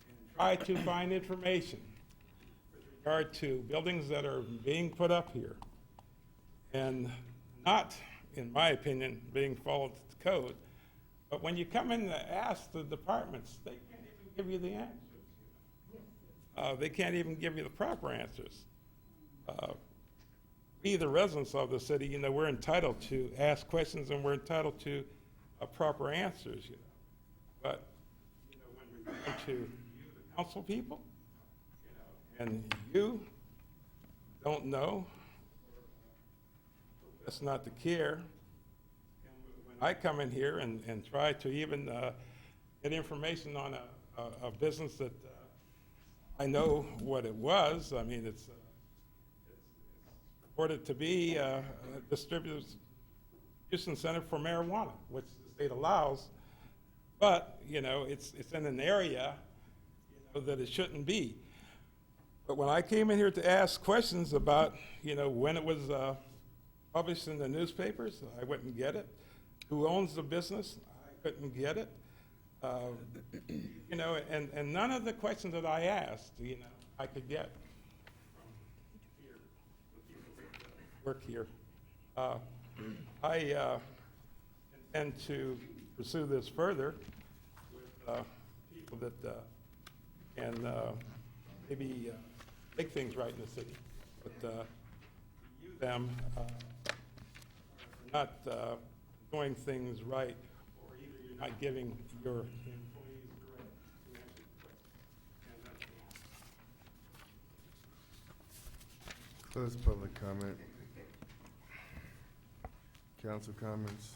and try to find information with regard to buildings that are being put up here, and not, in my opinion, being followed to code. But when you come in to ask the departments, they can't even give you the answers. They can't even give you the proper answers. We, the residents of the city, you know, we're entitled to ask questions and we're entitled to proper answers, you know. But, you know, when we come to you, the council people, you know, and you don't know, that's not the care. When I come in here and try to even get information on a business that I know what it was, I mean, it's reported to be a distribution center for marijuana, which the state allows, but, you know, it's in an area, you know, that it shouldn't be. But when I came in here to ask questions about, you know, when it was published in the newspapers, I wouldn't get it. Who owns the business? I couldn't get it. You know, and none of the questions that I asked, you know, I could get from here, the people that work here. I intend to pursue this further with people that can maybe make things right in the city. But you, them, not doing things right, or either you're not giving your employees the right to answer the question. Close public comment. Council comments.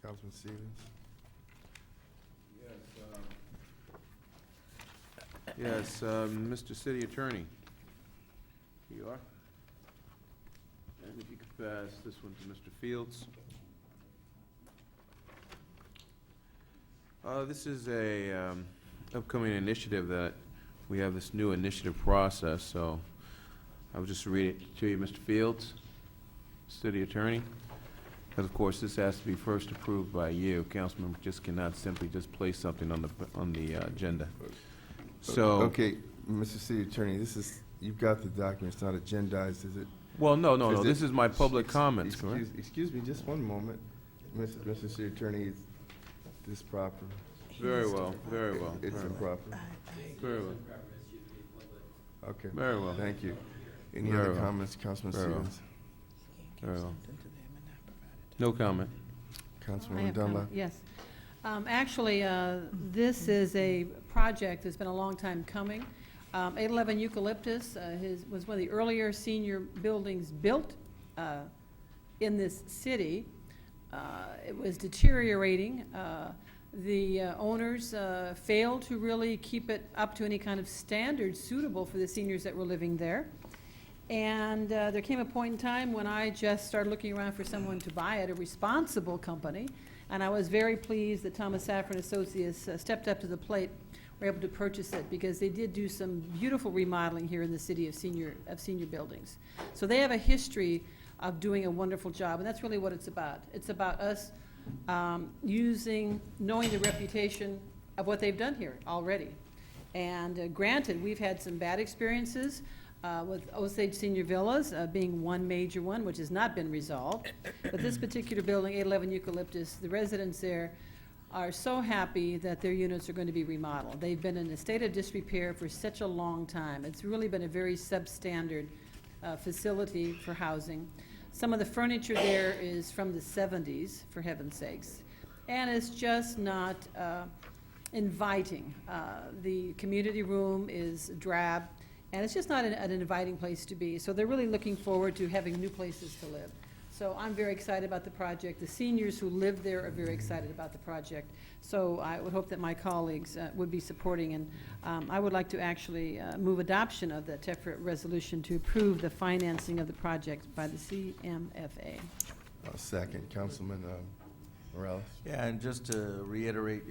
Councilman Stevens. Yes, Mr. City Attorney. Here you are. And if you could pass this one to Mr. Fields. This is a upcoming initiative that we have this new initiative process, so I will just read it to you, Mr. Fields, City Attorney. Because of course this has to be first approved by you. Councilman just cannot simply just place something on the agenda. So Okay, Mr. City Attorney, this is, you've got the document, it's not agendized, is it? Well, no, this is my public comments, correct? Excuse me, just one moment. Mr. City Attorney, is this proper? Very well, very well. It's very well. improper? Very well. Okay. Very well. Thank you. Any Very other well. comments, Councilman Very well. Stevens? Very well. No comment. I Councilwoman have Dunlap? comment, yes. Actually, this is a project that's been a long time coming. 811 Eucalyptus was one of the earlier senior buildings built in this city. It was deteriorating. The owners failed to really keep it up to any kind of standard suitable for the seniors that were living there. And there came a point in time when I just started looking around for someone to buy it, a responsible company. And I was very pleased that Thomas Safran Associates stepped up to the plate, were able to purchase it, because they did do some beautiful remodeling here in the city of senior buildings. So they have a history of doing a wonderful job, and that's really what it's about. It's about us knowing the reputation of what they've done here already. And granted, we've had some bad experiences with Osage Senior Villas being one major one, which has not been resolved. But this particular building, 811 Eucalyptus, the residents there are so happy that their units are going to be remodeled. They've been in a state of disrepair for such a long time. It's really been a very substandard facility for housing. Some of the furniture there is from the 70s, for heaven's sakes, and it's just not inviting. The community room is drab, and it's just not an inviting place to be. So they're really looking forward to having new places to live. So I'm very excited about the project. The seniors who live there are very excited about the project. So I would hope that my colleagues would be supporting, and I would like to actually move adoption of the TEFRA resolution to approve the financing of the project by the CMFA. Second, Councilman Morales. Yeah, and just to reiterate,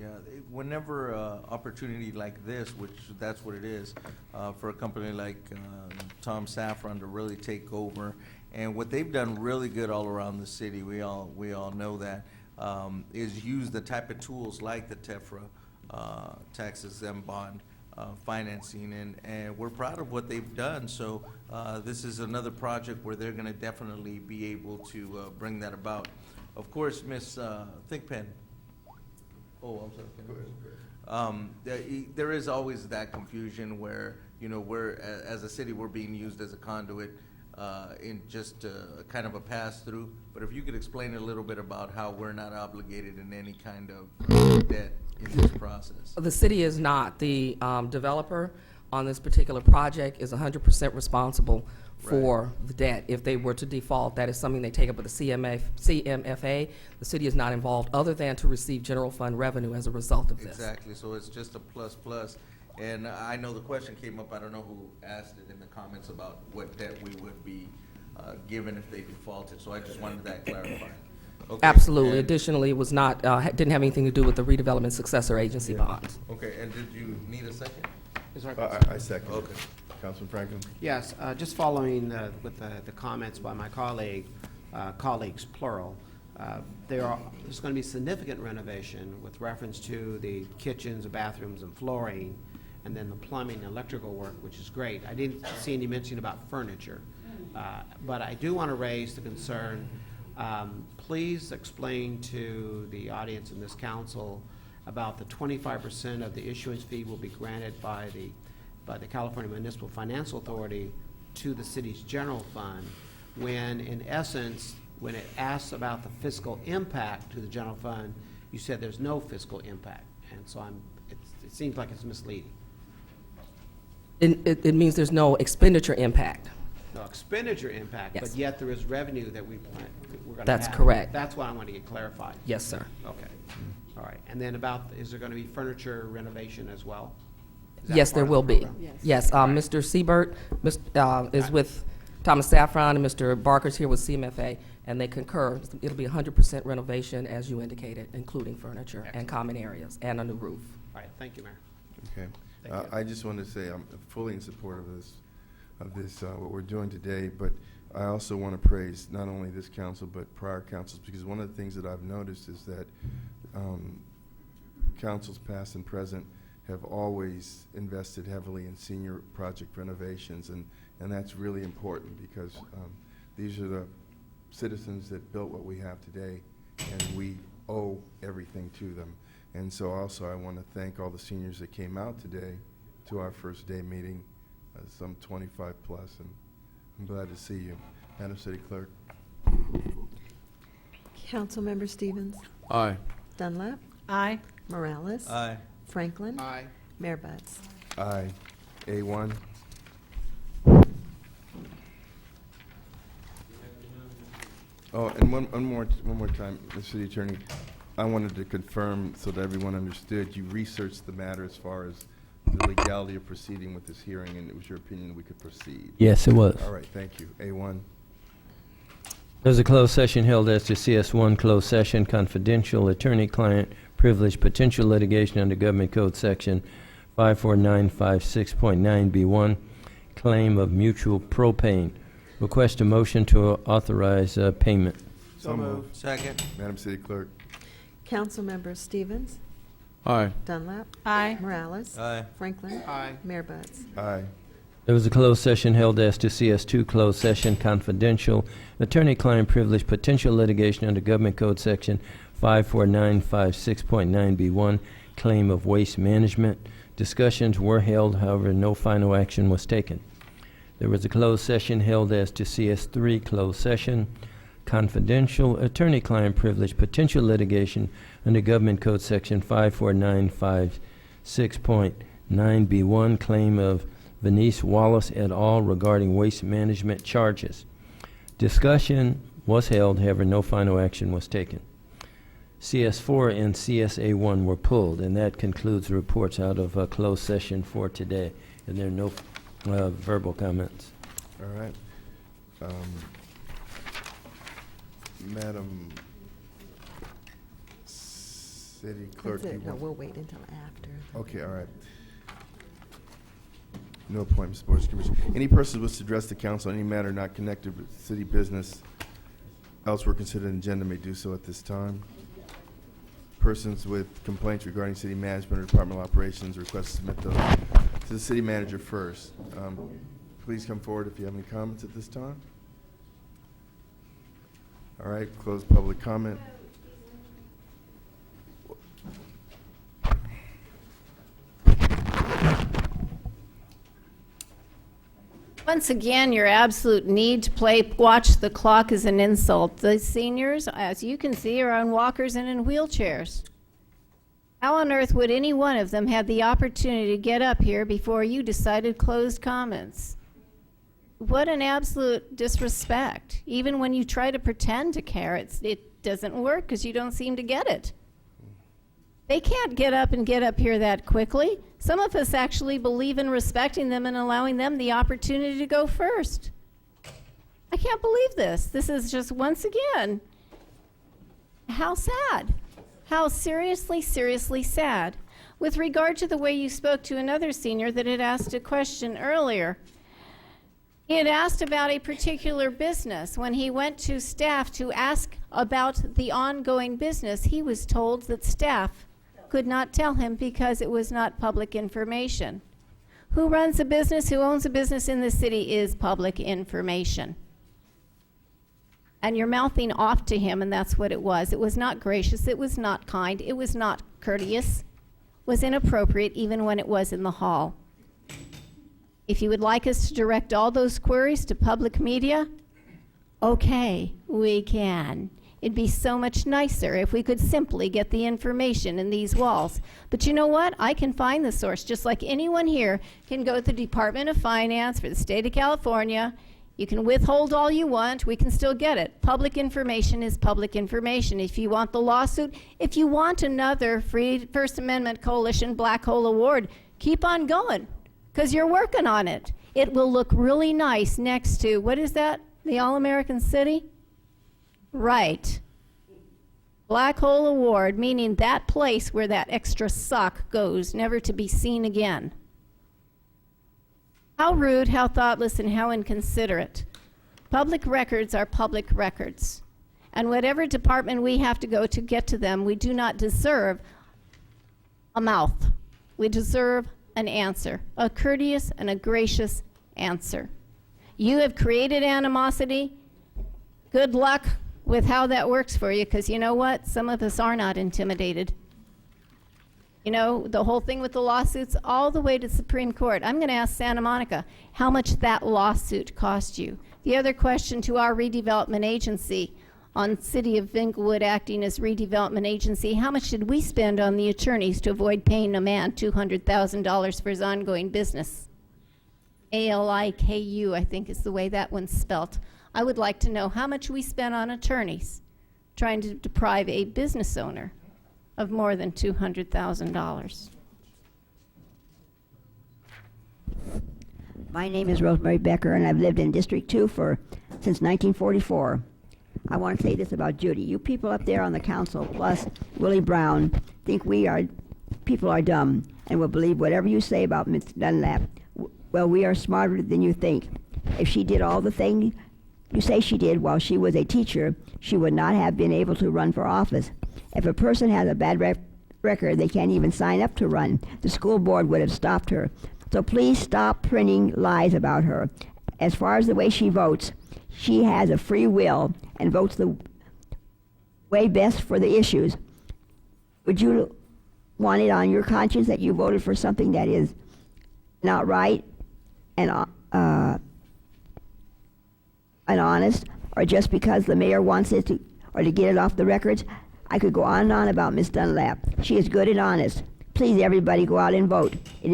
whenever opportunity like this, which that's what it is, for a company like Tom Safran to really take over, and what they've done really good all around the city, we all know that, is use the type of tools like the TEFRA tax-exempt bond financing, and we're proud of what they've done. So this is another project where they're going to definitely be able to bring that about. Of course, Ms. Thinkpen. Oh, I'm sorry. There is always that confusion where, we're, as a city, we're being used as a conduit in just kind of a pass-through. But if you could explain a little bit about how we're not obligated in any kind of debt in this process. The city is not. The developer on this particular project is 100% responsible for the debt. If they were to default, that is something they take up with the CMFA. The city is not involved, other than to receive general fund revenue as a result of this. Exactly, so it's just a plus. And I know the question came up, I don't know who asked it in the comments about what debt we would be given if they defaulted, so I just wanted that clarified. Okay. Absolutely. And Additionally, it was not, didn't have anything to do with the redevelopment successor agency bonds. okay, and did you need a second? I second. Okay. Councilman Franklin. Yes, just following with the comments by my colleagues, plural, there's going to be significant renovation with reference to the kitchens, the bathrooms, and flooring, and then the plumbing and electrical work, which is great. I didn't see any mention about furniture, but I do want to raise the concern. Please explain to the audience in this council about the 25% of the issuance fee will be granted by the California Municipal Financial Authority to the city's general fund, when in essence, when it asks about the fiscal impact to the general fund, you said there's no fiscal impact. And so it seems like it's misleading. It means there's no expenditure impact. No expenditure impact, Yes. but yet there is revenue that we're going to have. That's correct. That's what I want to get clarified. Yes, sir. Okay. All right. And then is there going to be furniture renovation as well? Is that Yes, part there of the will be. program? Yes, Mr. Siebert is with Thomas Safran, and Mr. Barker's here with CMFA, and they concur. It'll be 100% renovation, as you indicated, including furniture and common areas and a new roof. All right. Thank you, Mayor. Okay. Thank you. I just want to say I'm fully in support of this, what we're doing today, but I also want to praise not only this council, but prior councils, because one of the things that I've noticed is that councils past and present have always invested heavily in senior project renovations, and that's really important because these are the citizens that built what we have today, and we owe everything to them. And so also I want to thank all the seniors that came out today to our first day meeting, some 25 plus, and I'm glad to see you. Madam City Clerk. Councilmember Stevens, Aye. Dunlap, Aye. Morales. Aye. Franklin. Aye. Mayor Butts. Aye. A1. Oh, and one more time, Mr. City Attorney, I wanted to confirm so that everyone understood, you researched the matter as far as the legality of proceeding with this hearing, and it was your opinion we could proceed. Yes, it was. All right, thank you. A1. There was a closed session held as to CS1 closed session, confidential attorney-client privilege, potential litigation under Government Code Section 54956.9B1, claim of mutual propane. Request a motion to authorize payment. So moved. Second. Madam City Clerk. Councilmembers Stevens. Aye. Dunlap. Aye. Morales. Aye. Franklin. Aye. Mayor Butts. Aye. There was a closed session held as to CS2 closed session, confidential attorney-client privilege, potential litigation under Government Code Section 54956.9B1, claim of waste management. Discussions were held, however, no final action was taken. There was a closed session held as to CS3 closed session, confidential attorney-client privilege, potential litigation under Government Code Section 54956.9B1, claim of Venice Wallace et al. Regarding waste management charges. Discussion was held, however, no final action was taken. CS4 and CSA1 were pulled, and that concludes the reports out of closed session for today. And there are no verbal comments. All right. Madam City Clerk. That's you it. No, want- we'll wait until after. Okay, all right. No appointments, boards, and commissions. Any person who wishes to address the council on any matter not connected with city business elsewhere considered an agenda may do so at this time. Persons with complaints regarding city management or departmental operations request to submit those to the city manager first. Please come forward if you have any comments at this time. All right, close public comment. Once again, your absolute need to watch the clock is an insult. The seniors, as you can see, are on walkers and in wheelchairs. How on earth would any one of them have the opportunity to get up here before you decided closed comments? What an absolute disrespect. Even when you try to pretend to care, it doesn't work because you don't seem to get it. They can't get up here that quickly. Some of us actually believe in respecting them and allowing them the opportunity to go first. I can't believe this. This is just, once again, how sad. How seriously, seriously sad. With regard to the way you spoke to another senior that had asked a question earlier, he had asked about a particular business. When he went to staff to ask about the ongoing business, he was told that staff could not tell him because it was not public information. Who runs a business, who owns a business in the city is public information. And you're mouthing off to him, and that's what it was. It was not gracious, it was not kind, it was not courteous, it was inappropriate even when it was in the hall. If you would like us to direct all those queries to public media, okay, we can. It'd be so much nicer if we could simply get the information in these walls. But you know what? I can find the source, just like anyone here can go to the Department of Finance for the state of California. You can withhold all you want. We can still get it. Public information is public information. If you want the lawsuit, if you want another Free First Amendment Coalition Black Hole Award, keep on going, because you're working on it. It will look really nice next to, what is that? The All-American City? Right. Black Hole Award, meaning that place where that extra sock goes, never to be seen again. How rude, how thoughtless, and how inconsiderate. Public records are public records. And whatever department we have to go to get to them, we do not deserve a mouth. We deserve an answer, a courteous and a gracious answer. You have created animosity. Good luck with how that works for you, because you know what? Some of us are not intimidated. You know, the whole thing with the lawsuits, all the way to the Supreme Court. I'm going to ask Santa Monica how much that lawsuit cost you. The other question to our redevelopment agency, on City of Inglewood acting as redevelopment agency, how much did we spend on the attorneys to avoid paying a man $200,000 for his ongoing business? ALIKU, I think is the way that one's spelt. I would like to know how much we spent on attorneys trying to deprive a business owner of more than $200,000. My name is Rosemary Becker, and I've lived in District 2 since 1944. I want to say this about Judy. You people up there on the council, plus Willie Brown, think people are dumb and will believe whatever you say about Ms. Dunlap. Well, we are smarter than you think. If she did all the things you say she did while she was a teacher, she would not have been able to run for office. If a person has a bad record, they can't even sign up to run. The school board would have stopped her. So please stop printing lies about her. As far as the way she votes, she has a free will and votes the way best for the issues. Would you want it on your conscience that you voted for something that is not right and honest, or just because the mayor wants it to, or to get it off the records? I could go on and on about Miss Dunlap. She is good and honest. Please, everybody, go out and vote. It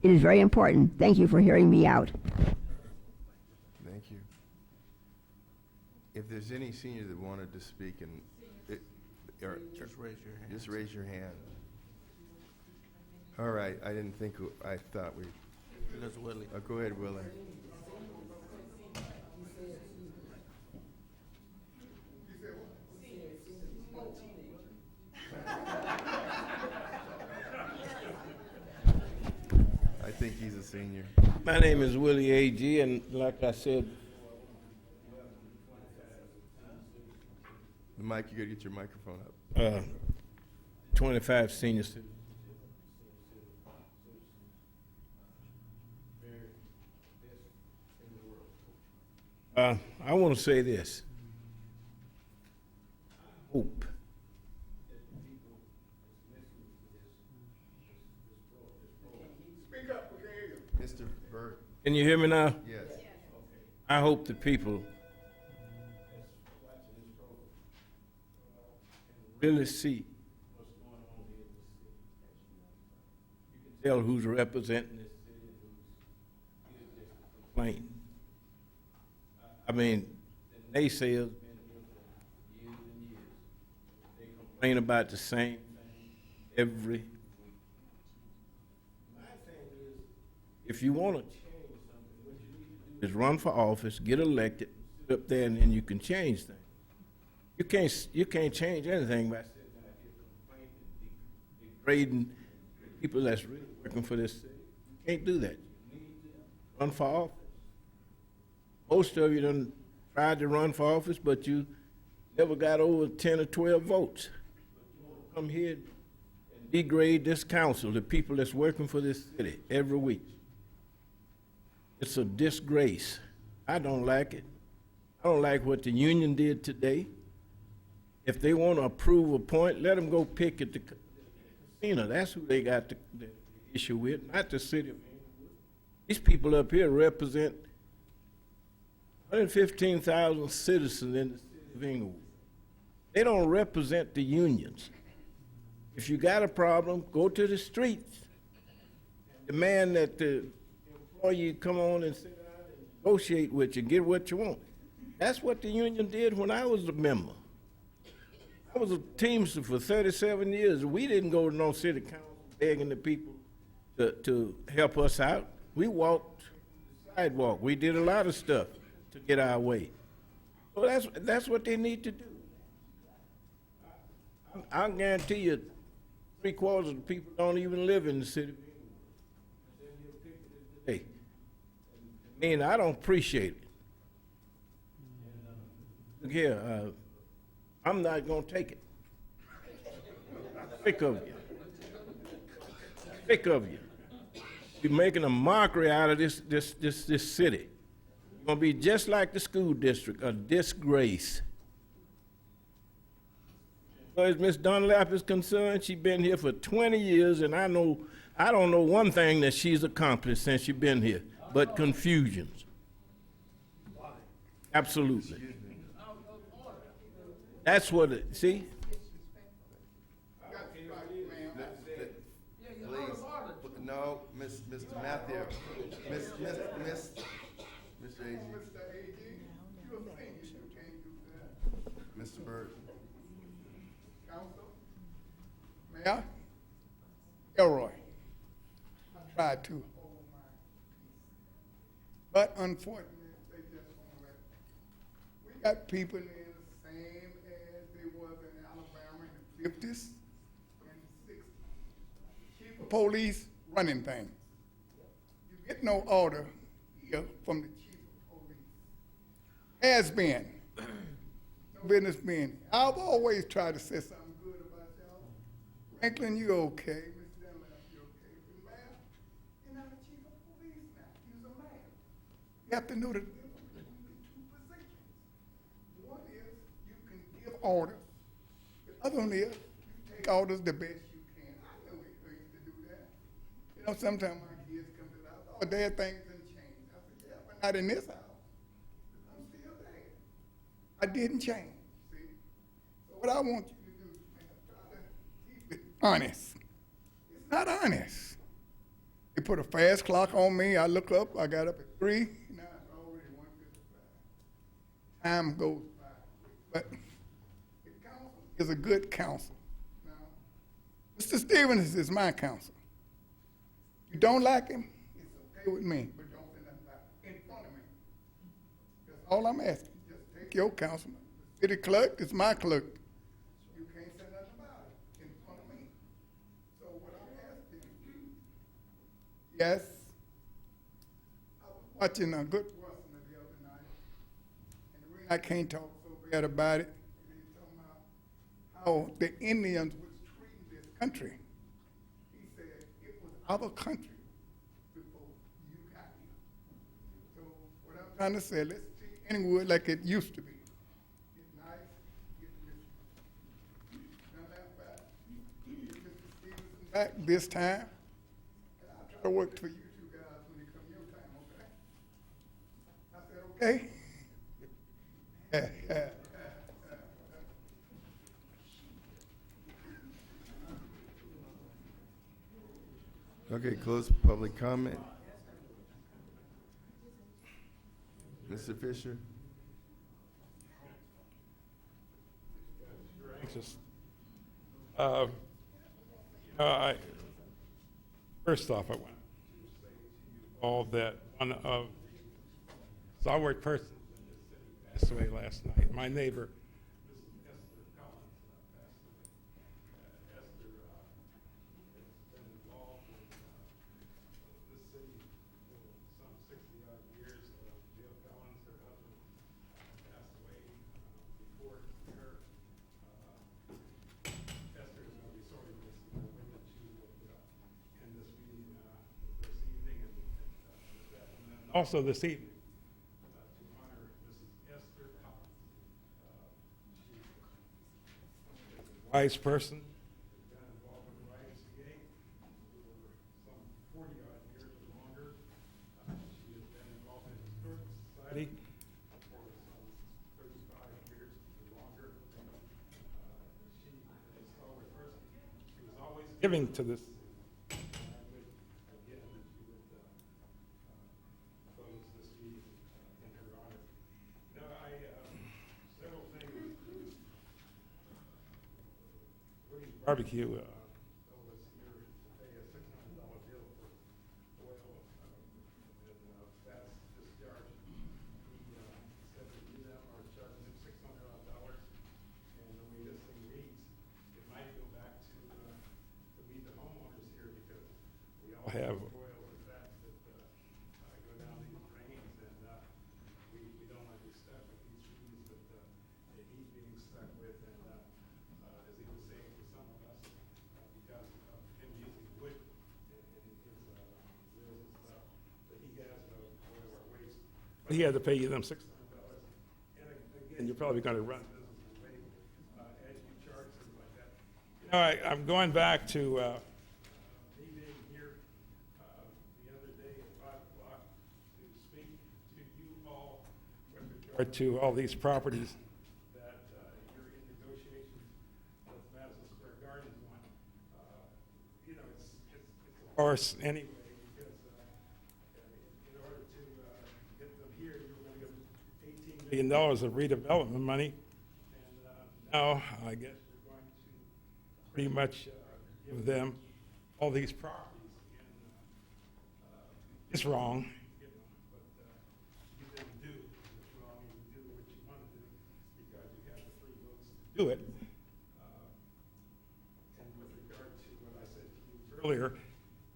is very important. Thank you for hearing me out. Thank you. If there's any senior that wanted to speak, and Just raise your hand. just raise your hand. All right, I thought we, That's Willie. go ahead, Willie. I think he's a senior. My name is Willie A.G., and like I said, Mike, you gotta get your microphone up. 25 senior citizens. I want to say this. Hope. Mr. Bird. Can you hear me now? Yes. I hope the people really see what's going on here in the city. You can tell who's representing this city and who's just complaining. I mean, the naysayers been here for years and years. They complain about the same thing every week. My thing is, if you want to change something, what you need to do is run for office, get elected, sit up there, and then you can change things. You can't change anything by sitting out here complaining, degrading people that's really working for this city. You can't do that. You need to run for office. Most of you done tried to run for office, but you never got over 10 or 12 votes. But you want to come here and degrade this council, the people that's working for this city every week. It's a disgrace. I don't like it. I don't like what the union did today. If they want to approve a point, let them go pick at the casino. That's who they got the issue with, not the city of Inglewood. These people up here represent 115,000 citizens in the city of Inglewood. They don't represent the unions. If you got a problem, go to the streets. Demand that the employee come on and sit down and negotiate with you, get what you want. That's what the union did when I was a member. I was a Teamster for 37 years. We didn't go to no city council begging the people to help us out. We walked the sidewalk. We did a lot of stuff to get our way. So that's what they need to do. I guarantee you, 3/4 of the people don't even live in the city of Inglewood. I mean, I don't appreciate it. Look here, I'm not gonna take it. Sick of you. Sick of you. You're making a mockery out of this city. You're gonna be just like the school district, a disgrace. As far as Miss Dunlap is concerned, she's been here for 20 years, and I don't know one thing that she's accomplished since she's been here, but confusions. Absolutely. That's what it, see? Please, no, Mr. Matthew, Mr. AG. Mr. Byrd. Mayor, Elroy, I tried to. But unfortunately, they just won't let it. We got people in the same as they was in Alabama in the 50s and 60s. Chief of police running things. You get no order here from the chief of police. Has been. No business being. I've always tried to say something good about y'all. Franklin, you okay. Miss Dunlap, you okay. But mayor, you're not the chief of police now. You're the mayor. You have to know the difference between the two positions. One is you can give orders. The other one is you take orders the best you can. I know we used to do that. You know, sometimes my kids come to the house, oh, Dad, things done changed. I said, yeah, but not in this house. I'm still there. I didn't change, see? So what I want you to do, man, try to keep it honest. It's not honest. They put a fast clock on me. I look up. I got up at 3. Now it's already 1:55. Time goes by. But the council is a good council. Now, Mr. Stevens is my counsel. You don't like him, it's okay with me, but don't say nothing about it in front of me. That's all I'm asking. Just take your councilman. The city clerk is my clerk. You can't say nothing about it in front of me. So what I'm asking you, yes, I was watching a good wrestling the other night, and the reason I can't talk so bad about it, they talking about how the Indians was treating this country. He said it was our country before you got here. So what I'm trying to say, let's treat Inglewood like it used to be. Get nice, get Mr. Stevenson back this time. And I'll try to work for you two guys when it comes your time, okay? I said, okay? Okay, close public comment. Mr. Fisher? Anxious. First off, I want to say to you all that one of stalwart persons in this city passed away last night. My neighbor, Mrs. Esther Collins, passed away. Esther has been involved in this city for some 60-odd years. Bill Collins, her husband, passed away before her. Esther is going to be sorry to miss the women that she would in this meeting this evening and then also this evening to honor Mrs. Esther Collins. She's a wise person, been involved with the YMCA for some 40-odd years or longer. She has been involved in the Historical Society for some 35 years or longer. She is a stalwart person. She was always giving to this. I would again that she would close this meeting in her honor. Several things. Woody's Barbecue told us here to pay a $600 bill for oil, and that's discharged. He said that we now are charging him $600, and the way this thing reads, it might go back to we the homeowners here, because we all have oil and fats that go down these drains, and we don't want to be stuck with these trees that he's being stuck with, and as he was saying, for some of us, because of him using wood in his grills and stuff, that he has no oil or waste. But he had to pay you them $600. And again, you're probably going to run business the way as you charge things like that. You know, I'm going back to me being here the other day at 5 o'clock to speak to you all with regard to all these properties that you're in course, anyway, because in order to get them here, you were going to give $18 million of redevelopment money. And now I guess we're going to pretty much give them all these properties. And, it's wrong, you know, but you didn't do it. It's wrong. You do what you want to do because you have the 3 votes to do it. And with regard to what I said to you earlier,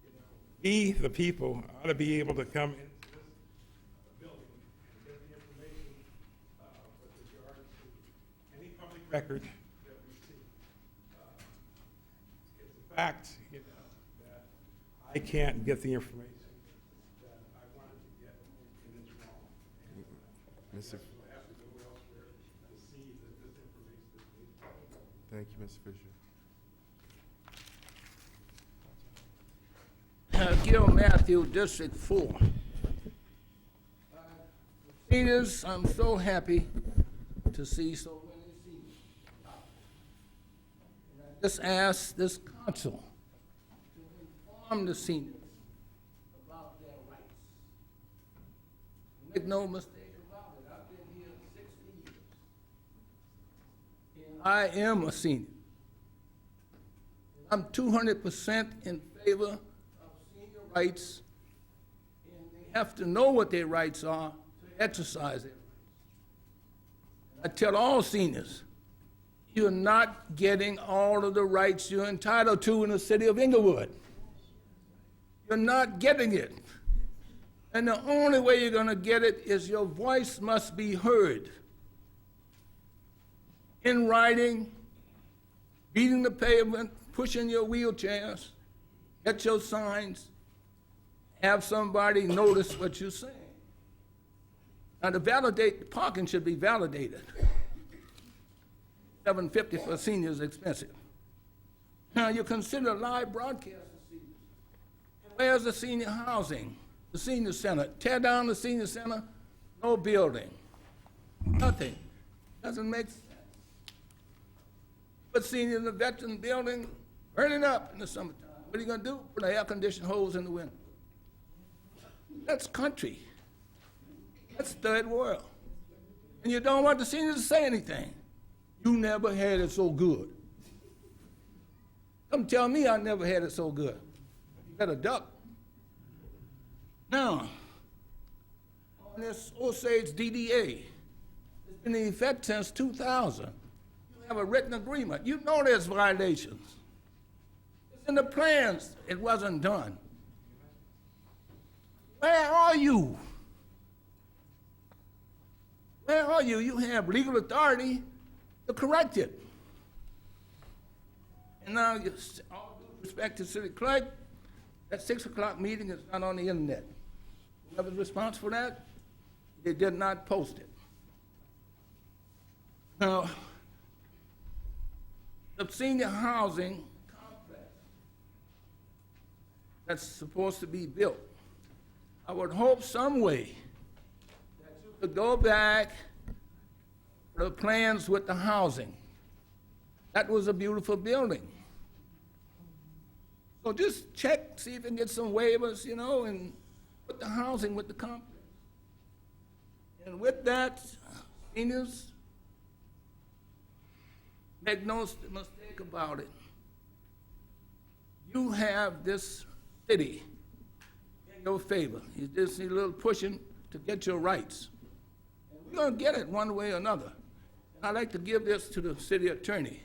you know, we, the people, ought to be able to come into this building and get the information with regard to any public record that we see. It's a fact, you know, that I can't get the information that I wanted to get, and it's wrong. And, Mr. so I have to go elsewhere to see that this information is made public. Thank you, Mr. Fisher. Gil Matthew, District 4. Seniors, I'm so happy to see so many seniors. And I just ask this council to inform the seniors about their rights. Make no mistake about it, I've been here 60 years. And I am a senior. I'm 200% in favor of senior rights, and they have to know what their rights are to exercise their rights. I tell all seniors, you're not getting all of the rights you're entitled to in the city of Inglewood. You're not getting it. And the only way you're going to get it is your voice must be heard. In writing, beating the pavement, pushing your wheelchairs, get your signs, have somebody notice what you're saying. Now, to validate, the parking should be validated. $750 for seniors is expensive. Now, you consider live broadcast of seniors. Where's the senior housing? The senior center. Tear down the senior center, no building. Nothing. Doesn't make sense. Put seniors in the veteran building, burn it up in the summertime. What are you gonna do? Put air-conditioned holes in the window. That's country. That's third world. And you don't want the seniors to say anything. You never had it so good. Come tell me I never had it so good. You better duck. Now, on this Osage DDA, it's been in effect since 2000. You have a written agreement. You know there's violations. It's in the plans. It wasn't done. Where are you? Where are you? You have legal authority to correct it. And now, all due respect to city clerk, that 6 o'clock meeting is not on the internet. Whoever's responsible for that, they did not post it. Now, the senior housing complex that's supposed to be built, I would hope some way that you could go back to the plans with the housing. That was a beautiful building. So just check, see if you can get some waivers, you know, and put the housing with the complex. And with that, seniors, make no mistake about it. You have this city in your favor. You just need a little pushing to get your rights. And we're going to get it one way or another. And I'd like to give this to the city attorney.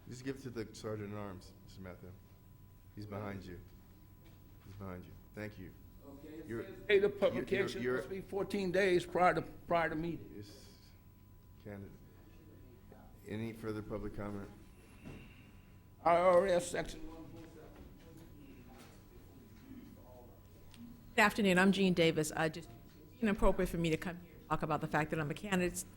Just give it to the Sergeant at Arms, Mr. Matthew. He's behind you. He's behind you. Thank you. Okay, date of publication must be 14 days prior to meeting. Yes, candidate. Any further public comment? IRS section 147. Good afternoon, I'm Jean Davis. Just inappropriate for me to come here and talk about the fact that I'm a candidate for city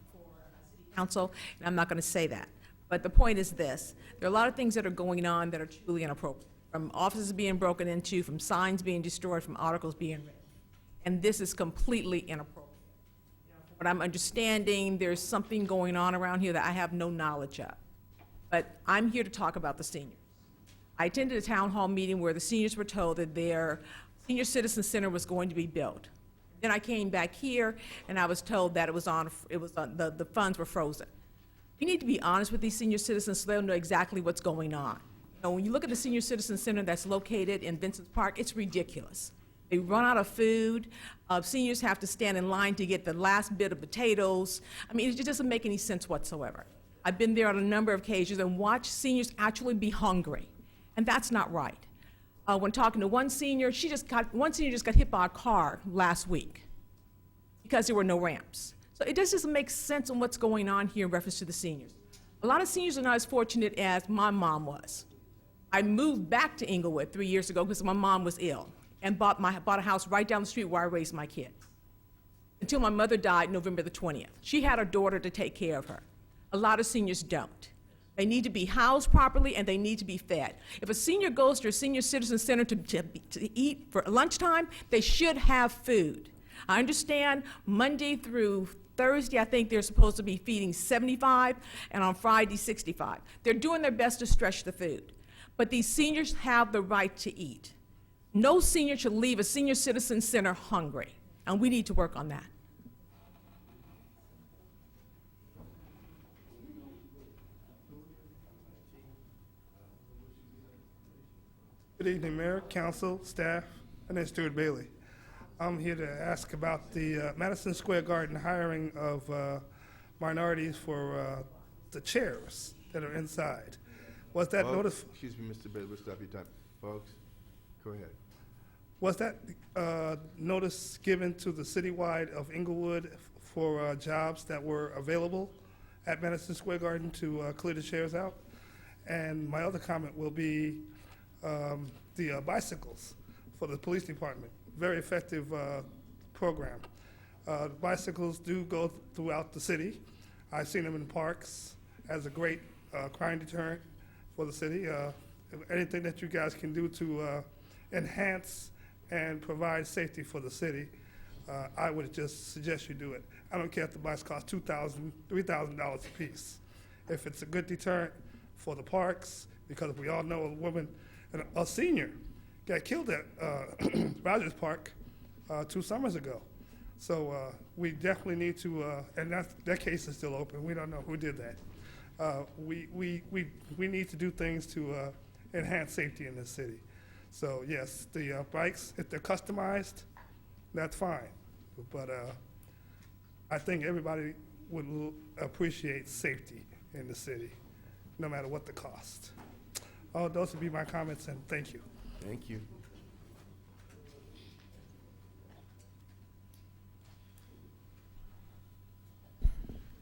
council, and I'm not going to say that. But the point is this: there are a lot of things that are going on that are truly inappropriate, from offices being broken into, from signs being destroyed, from articles being written. And this is completely inappropriate. From what I'm understanding, there's something going on around here that I have no knowledge of. But I'm here to talk about the seniors. I attended a town hall meeting where the seniors were told that their senior citizen center was going to be built. Then I came back here and I was told that the funds were frozen. We need to be honest with these senior citizens so they'll know exactly what's going on. You know, when you look at the senior citizen center that's located in Vincent's Park, it's ridiculous. They run out of food. Seniors have to stand in line to get the last bit of potatoes. I mean, it just doesn't make any sense whatsoever. I've been there on a number of occasions and watched seniors actually be hungry, and that's not right. When talking to one senior just got hit by a car last week because there were no ramps. So it just doesn't make sense on what's going on here in reference to the seniors. A lot of seniors are not as fortunate as my mom was. I moved back to Inglewood 3 years ago because my mom was ill and bought a house right down the street where I raised my kid until my mother died November the 20th. She had a daughter to take care of her. A lot of seniors don't. They need to be housed properly and they need to be fed. If a senior goes to a senior citizen center to eat for lunchtime, they should have food. I understand Monday through Thursday, I think they're supposed to be feeding 75, and on Friday, 65. They're doing their best to stretch the food. But these seniors have the right to eat. No senior should leave a senior citizen center hungry, and we need to work on that. Good evening, Mayor, Council, staff. My name is Stuart Bailey. I'm here to ask about the Madison Square Garden hiring of minorities for the chairs that are inside. Was that notice? Excuse me, Mr. Bailey, we'll stop your time. Folks, go ahead. Was that notice given to the citywide of Inglewood for jobs that were available at Madison Square Garden to clear the chairs out? And my other comment will be the bicycles for the police department. Very effective program. Bicycles do go throughout the city. I've seen them in parks as a great crime deterrent for the city. Anything that you guys can do to enhance and provide safety for the city, I would just suggest you do it. I don't care if the bikes cost $2,000, $3,000 a piece. If it's a good deterrent for the parks, because we all know a woman, a senior, got killed at Rogers Park 2 summers ago. So we definitely need to, and that case is still open. We don't know who did that. We need to do things to enhance safety in this city. So yes, the bikes, if they're customized, that's fine. But I think everybody would appreciate safety in the city, no matter what the cost. Oh, those would be my comments, and thank you. Thank you.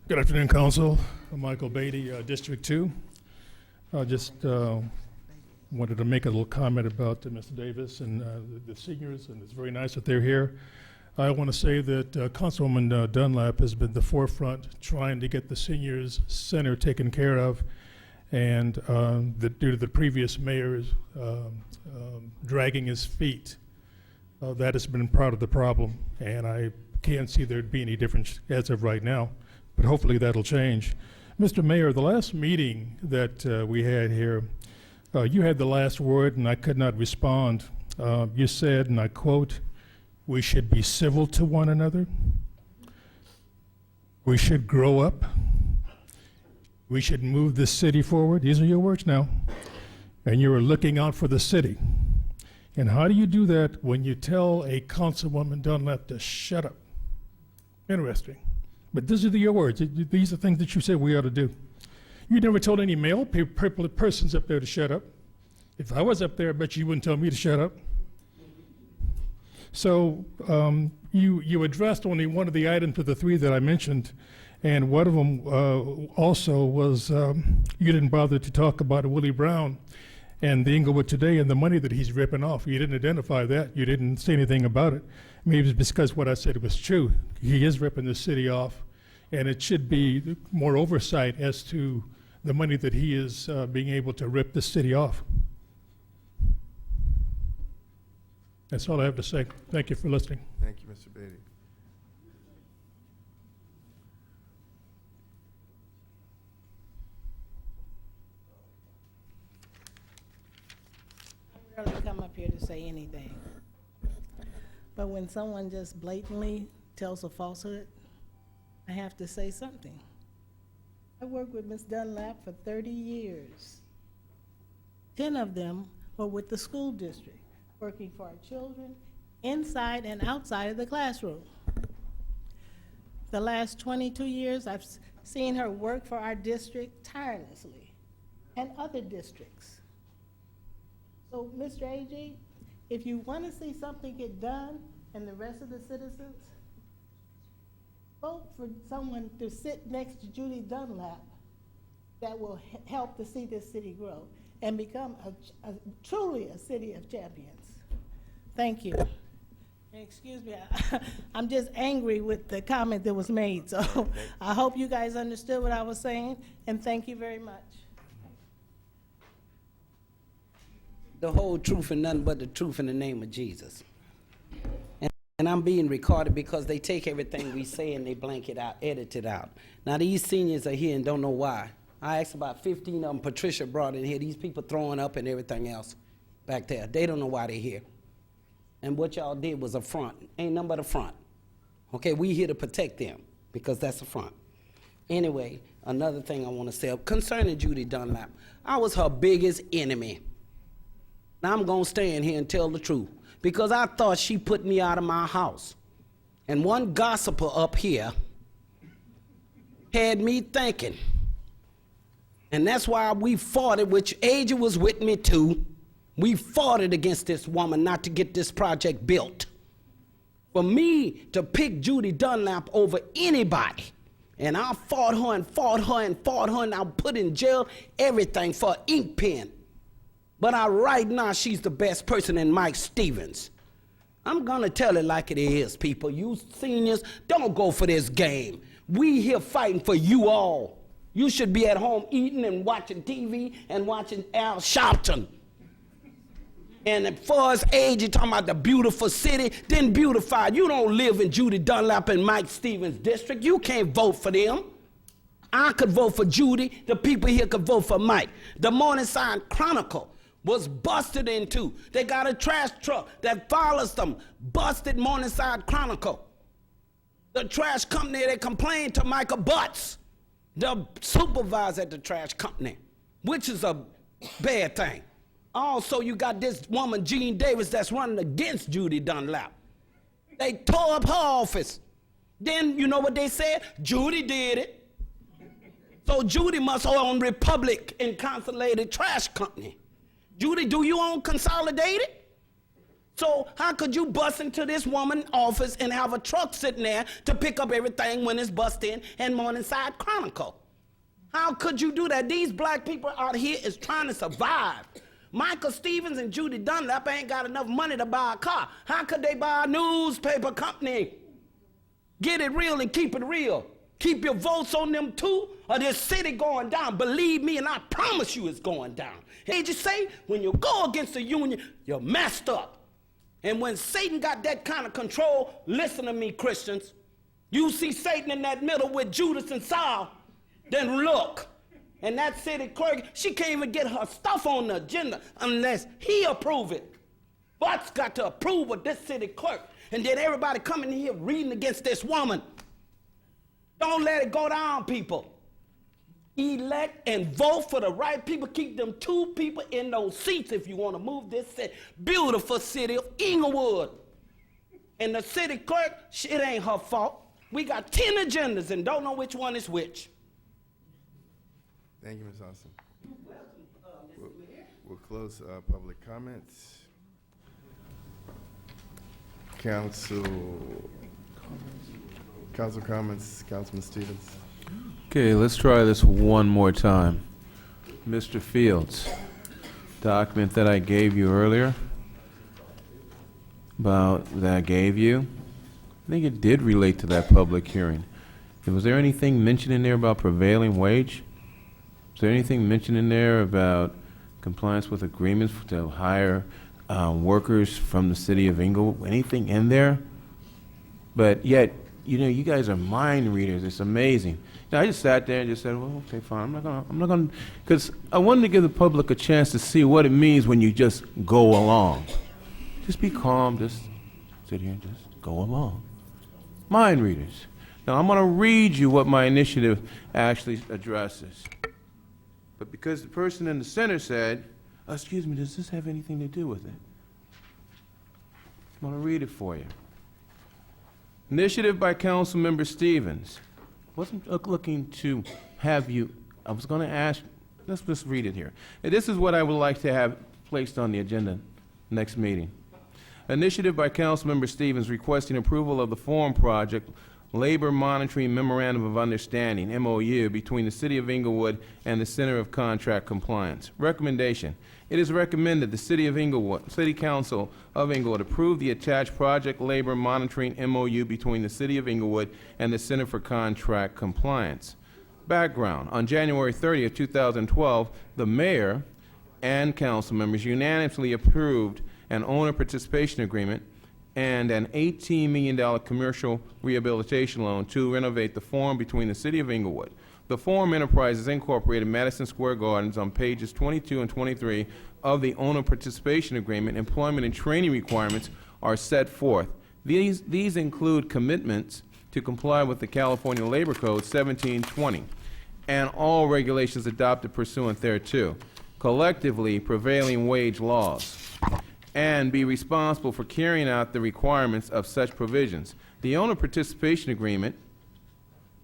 Good afternoon, Council. I'm Michael Beatty, District 2. I just wanted to make a little comment about Mr. Davis and the seniors, and it's very nice that they're here. I want to say that Councilwoman Dunlap has been the forefront trying to get the seniors center taken care of, and due to the previous mayor's dragging his feet, that has been part of the problem, and I can't see there'd be any difference as of right now, but hopefully that'll change. Mr. Mayor, the last meeting that we had here, you had the last word and I could not respond. You said, and I quote, "We should be civil to one another. We should grow up. We should move this city forward." These are your words now. And you were looking out for the city. And how do you do that when you tell a Councilwoman Dunlap to shut up? Interesting. But these are your words. These are things that you said we ought to do. You never told any male persons up there to shut up. If I was up there, I bet you wouldn't tell me to shut up. So you addressed only one of the items of the 3 that I mentioned, and one of them also was you didn't bother to talk about Willie Brown and the Inglewood Today and the money that he's ripping off. You didn't identify that. You didn't say anything about it. Maybe it's because what I said was true. He is ripping the city off, and it should be more oversight as to the money that he is being able to rip the city off. That's all I have to say. Thank you for listening. Thank you, Mr. Beatty. come up here to say anything. But when someone just blatantly tells a falsehood, I have to say something. I worked with Ms. Dunlap for 30 years. 10 of them were with the school district, working for our children inside and outside of the classroom. The last 22 years, I've seen her work for our district tirelessly and other districts. So, Mr. AG, if you want to see something get done and the rest of the citizens, vote for someone to sit next to Judy Dunlap that will help to see this city grow and become truly a city of champions. Thank you. And excuse me, I'm just angry with the comment that was made, so I hope you guys understood what I was saying, and thank you very much. The whole truth and nothing but the truth in the name of Jesus. And I'm being recorded because they take everything we say and they blank it out, edit it out. Now these seniors are here and don't know why. I asked about 15 of them, Patricia brought in here, these people throwing up and everything else back there. They don't know why they're here. And what y'all did was a front. Ain't nothing but a front. Okay, we here to protect them because that's a front. Anyway, another thing I want to say concerning Judy Dunlap, I was her biggest enemy. Now I'm going to stand here and tell the truth because I thought she put me out of my house. And one gossiper up here had me thinking. And that's why we fought it, which Aja was with me too. We fought it against this woman not to get this project built. For me to pick Judy Dunlap over anybody, and I fought her and fought her and fought her, and I put in jail everything for an ink pen. But right now, she's the best person in Mike Stevens. I'm gonna tell it like it is, people. You seniors, don't go for this game. We here fighting for you all. You should be at home eating and watching TV and watching Al Sharpton. And as far as age, you're talking about the beautiful city, then beautified. You don't live in Judy Dunlap and Mike Stevens' district. You can't vote for them. I could vote for Judy. The people here could vote for Mike. The Morningside Chronicle was busted into. They got a trash truck that follows them. Busted Morningside Chronicle. The trash company, they complained to Michael Butts, the supervisor at the trash company, which is a bad thing. Also, you got this woman, Jean Davis, that's running against Judy Dunlap. They tore up her office. Then, you know what they said? Judy did it. So Judy must own Republic and Consolidated Trash Company. Judy, do you own Consolidated? So how could you bust into this woman's office and have a truck sitting there to pick up everything when it's bust in and Morningside Chronicle? How could you do that? These black people out here is trying to survive. Michael Stevens and Judy Dunlap ain't got enough money to buy a car. How could they buy a newspaper company? Get it real and keep it real. Keep your votes on them too, or this city going down. Believe me, and I promise you it's going down. Hey, just say, when you go against the union, you're messed up. And when Satan got that kind of control, listen to me, Christians. You see Satan in that middle with Judas and Saul, then look. And that city clerk, she can't even get her stuff on the agenda unless he approve it. Butts got to approve of this city clerk. And then everybody coming in here reading against this woman. Don't let it go down, people. Elect and vote for the right people. Keep them two people in those seats if you want to move this city. Beautiful city of Inglewood. And the city clerk, it ain't her fault. We got 10 agendas and don't know which one is which. Thank you, Ms. Austin. We'll close public comments. Council comments, Councilman Stevens. Okay, let's try this one more time. Mr. Fields, document that I gave you earlier, I think it did relate to that public hearing. Was there anything mentioned in there about prevailing wage? Is there anything mentioned in there about compliance with agreements to hire workers from the city of Inglewood? Anything in there? But yet, you guys are mind readers. It's amazing. I just sat there and just said, well, okay, fine. I'm not gonna, because I wanted to give the public a chance to see what it means when you just go along. Just be calm, just sit here and just go along. Mind readers. Now, I'm gonna read you what my initiative actually addresses. But because the person in the center said, excuse me, does this have anything to do with it? I'm gonna read it for you. Initiative by Councilmember Stevens. Wasn't looking to have you, I was going to ask, let's just read it here. And this is what I would like to have placed on the agenda next meeting. Initiative by Councilmember Stevens requesting approval of the Forum Project Labor Monitoring Memorandum of Understanding, MOU, between the City of Inglewood and the Center of Contract Compliance. Recommendation. It is recommended the City Council of Inglewood approve the attached Project Labor Monitoring MOU between the City of Inglewood and the Center for Contract Compliance. Background. On January 30th, 2012, the mayor and council members unanimously approved an owner participation agreement and an $18 million commercial rehabilitation loan to renovate the Forum between the City of Inglewood. The Forum Enterprises Incorporated Madison Square Gardens on pages 22 and 23 of the owner participation agreement. Employment and training requirements are set forth. These include commitments to comply with the California Labor Code 1720 and all regulations adopted pursuant thereto, collectively prevailing wage laws, and be responsible for carrying out the requirements of such provisions. The owner participation agreement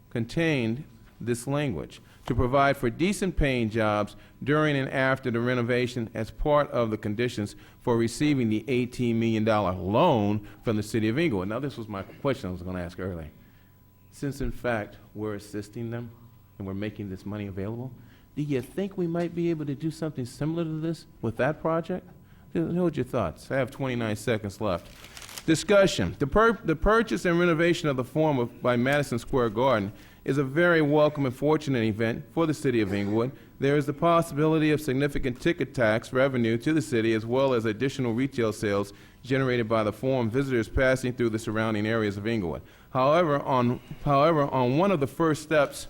contained this language: to provide for decent paying jobs during and after the renovation as part of the conditions for receiving the $18 million loan from the City of Inglewood. Now, this was my question I was going to ask earlier. Since, in fact, we're assisting them and we're making this money available, do you think we might be able to do something similar to this with that project? Hold your thoughts. I have 29 seconds left. Discussion. The purchase and renovation of the Forum by Madison Square Garden is a very welcome and fortunate event for the City of Inglewood. There is the possibility of significant ticket tax revenue to the city, as well as additional retail sales generated by the Forum visitors passing through the surrounding areas of Inglewood. However, on one of the first steps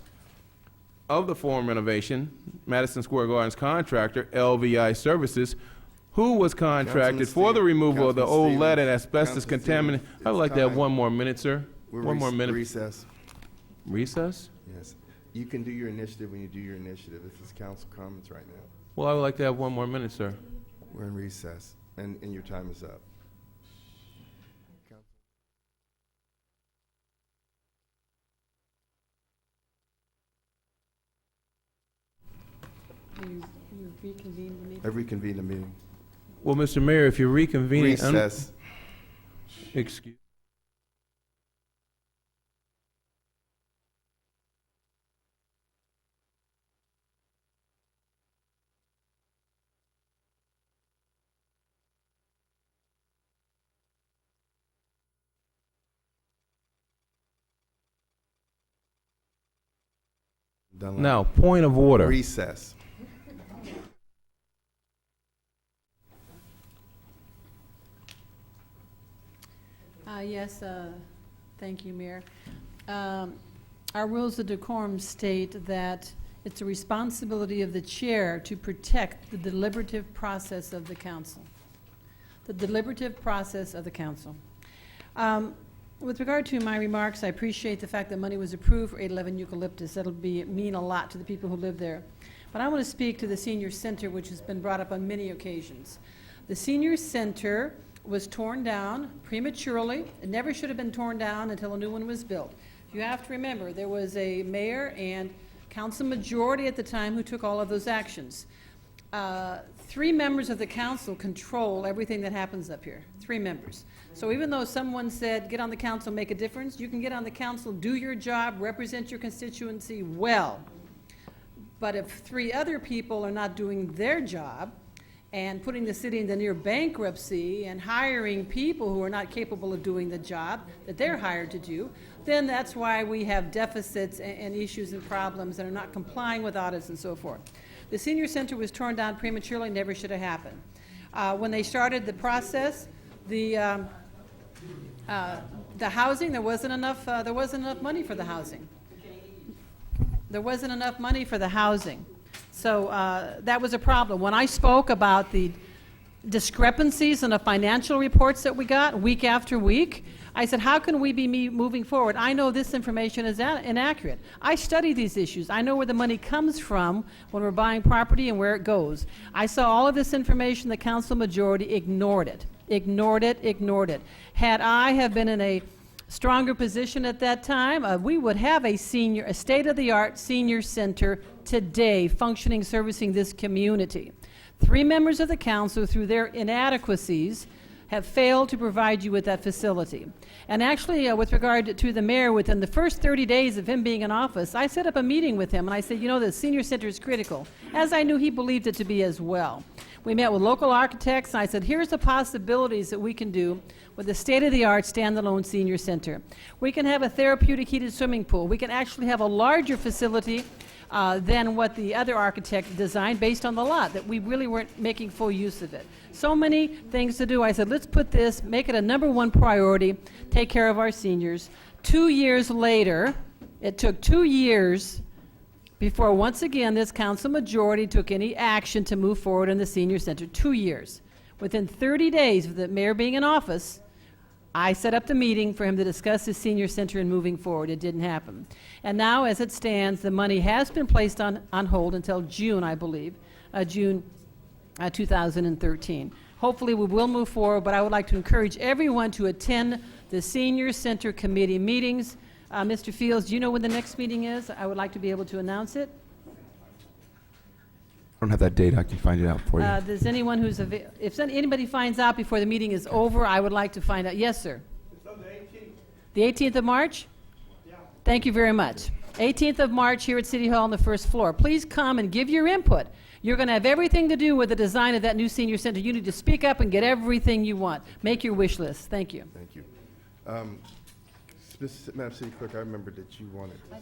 of the Forum renovation, Madison Square Garden's contractor, LVI Services, who was contracted for the removal of the old lead and asbestos contaminant. I would like to have 1 more minute, sir. One more minute. Recess. Recess? Yes. You can do your initiative when you do your initiative. This is council comments right now. Well, I would like to have 1 more minute, sir. We're in recess, and your time is up. You reconvene the meeting? I reconvene the meeting. Well, Mr. Mayor, if you're reconvening... Recess. Excuse. Now, point of order. Recess. Yes, thank you, Mayor. Our rules of decorum state that it's a responsibility of the chair to protect the deliberative process of the council. The deliberative process of the council. With regard to my remarks, I appreciate the fact that money was approved for 811 Eucalyptus. That'll mean a lot to the people who live there. But I want to speak to the senior center, which has been brought up on many occasions. The senior center was torn down prematurely. It never should have been torn down until a new one was built. You have to remember, there was a mayor and council majority at the time who took all of those actions. 3 members of the council control everything that happens up here. 3 members. So even though someone said, get on the council, make a difference, you can get on the council, do your job, represent your constituency well. But if 3 other people are not doing their job and putting the city into near bankruptcy and hiring people who are not capable of doing the job that they're hired to do, then that's why we have deficits and issues and problems that are not complying with audits and so forth. The senior center was torn down prematurely, never should have happened. When they started the process, the The housing, there wasn't enough money for the housing. There wasn't enough money for the housing. So that was a problem. When I spoke about the discrepancies in the financial reports that we got week after week, I said, how can we be moving forward? I know this information is inaccurate. I study these issues. I know where the money comes from when we're buying property and where it goes. I saw all of this information. The council majority ignored it. Ignored it. Had I have been in a stronger position at that time, we would have a state-of-the-art senior center today functioning, servicing this community. 3 members of the council, through their inadequacies, have failed to provide you with that facility. And actually, with regard to the mayor, within the first 30 days of him being in office, I set up a meeting with him, and I said, you know, the senior center is critical, as I knew he believed it to be as well. We met with local architects, and I said, here's the possibilities that we can do with a state-of-the-art standalone senior center. We can have a therapeutic heated swimming pool. We can actually have a larger facility than what the other architect designed based on the lot, that we really weren't making full use of it. So many things to do. I said, let's put this, make it a #1 priority, take care of our seniors. 2 years later, it took 2 years before once again this council majority took any action to move forward in the senior center. 2 years. Within 30 days of the mayor being in office, I set up the meeting for him to discuss his senior center and moving forward. It didn't happen. And now, as it stands, the money has been placed on hold until June, I believe, June 2013. Hopefully, we will move forward, but I would like to encourage everyone to attend the Senior Center Committee meetings. Mr. Fields, do you know when the next meeting is? I would like to be able to announce it. I don't have that date. I can find it out for you. Does anyone who's if anybody finds out before the meeting is over, I would like to find out. Yes, sir. It's on the 18th. The 18th of March? Yeah. Thank you very much. 18th of March here at City Hall on the first floor. Please come and give your input. You're going to have everything to do with the design of that new senior center. You need to speak up and get everything you want. Make your wish list. Thank you. Thank you. Madam City Clerk, I remember that you wanted to.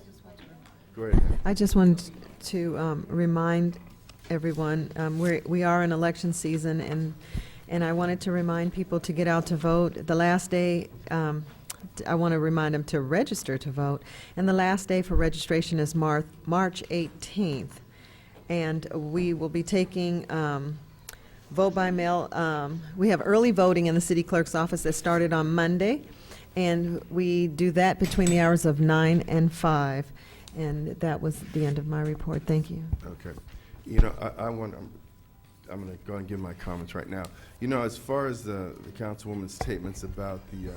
Go ahead. I just wanted to remind everyone, we are in election season, and I wanted to remind people to get out to vote. The last day, I want to remind them to register to vote, and the last day for registration is March 18th. And we will be taking vote by mail. We have early voting in the city clerk's office that started on Monday, and we do that between the hours of 9 and 5. And that was the end of my report. Thank you. Okay. You know, I'm going to go and give my comments right now. You know, as far as the councilwoman's statements about the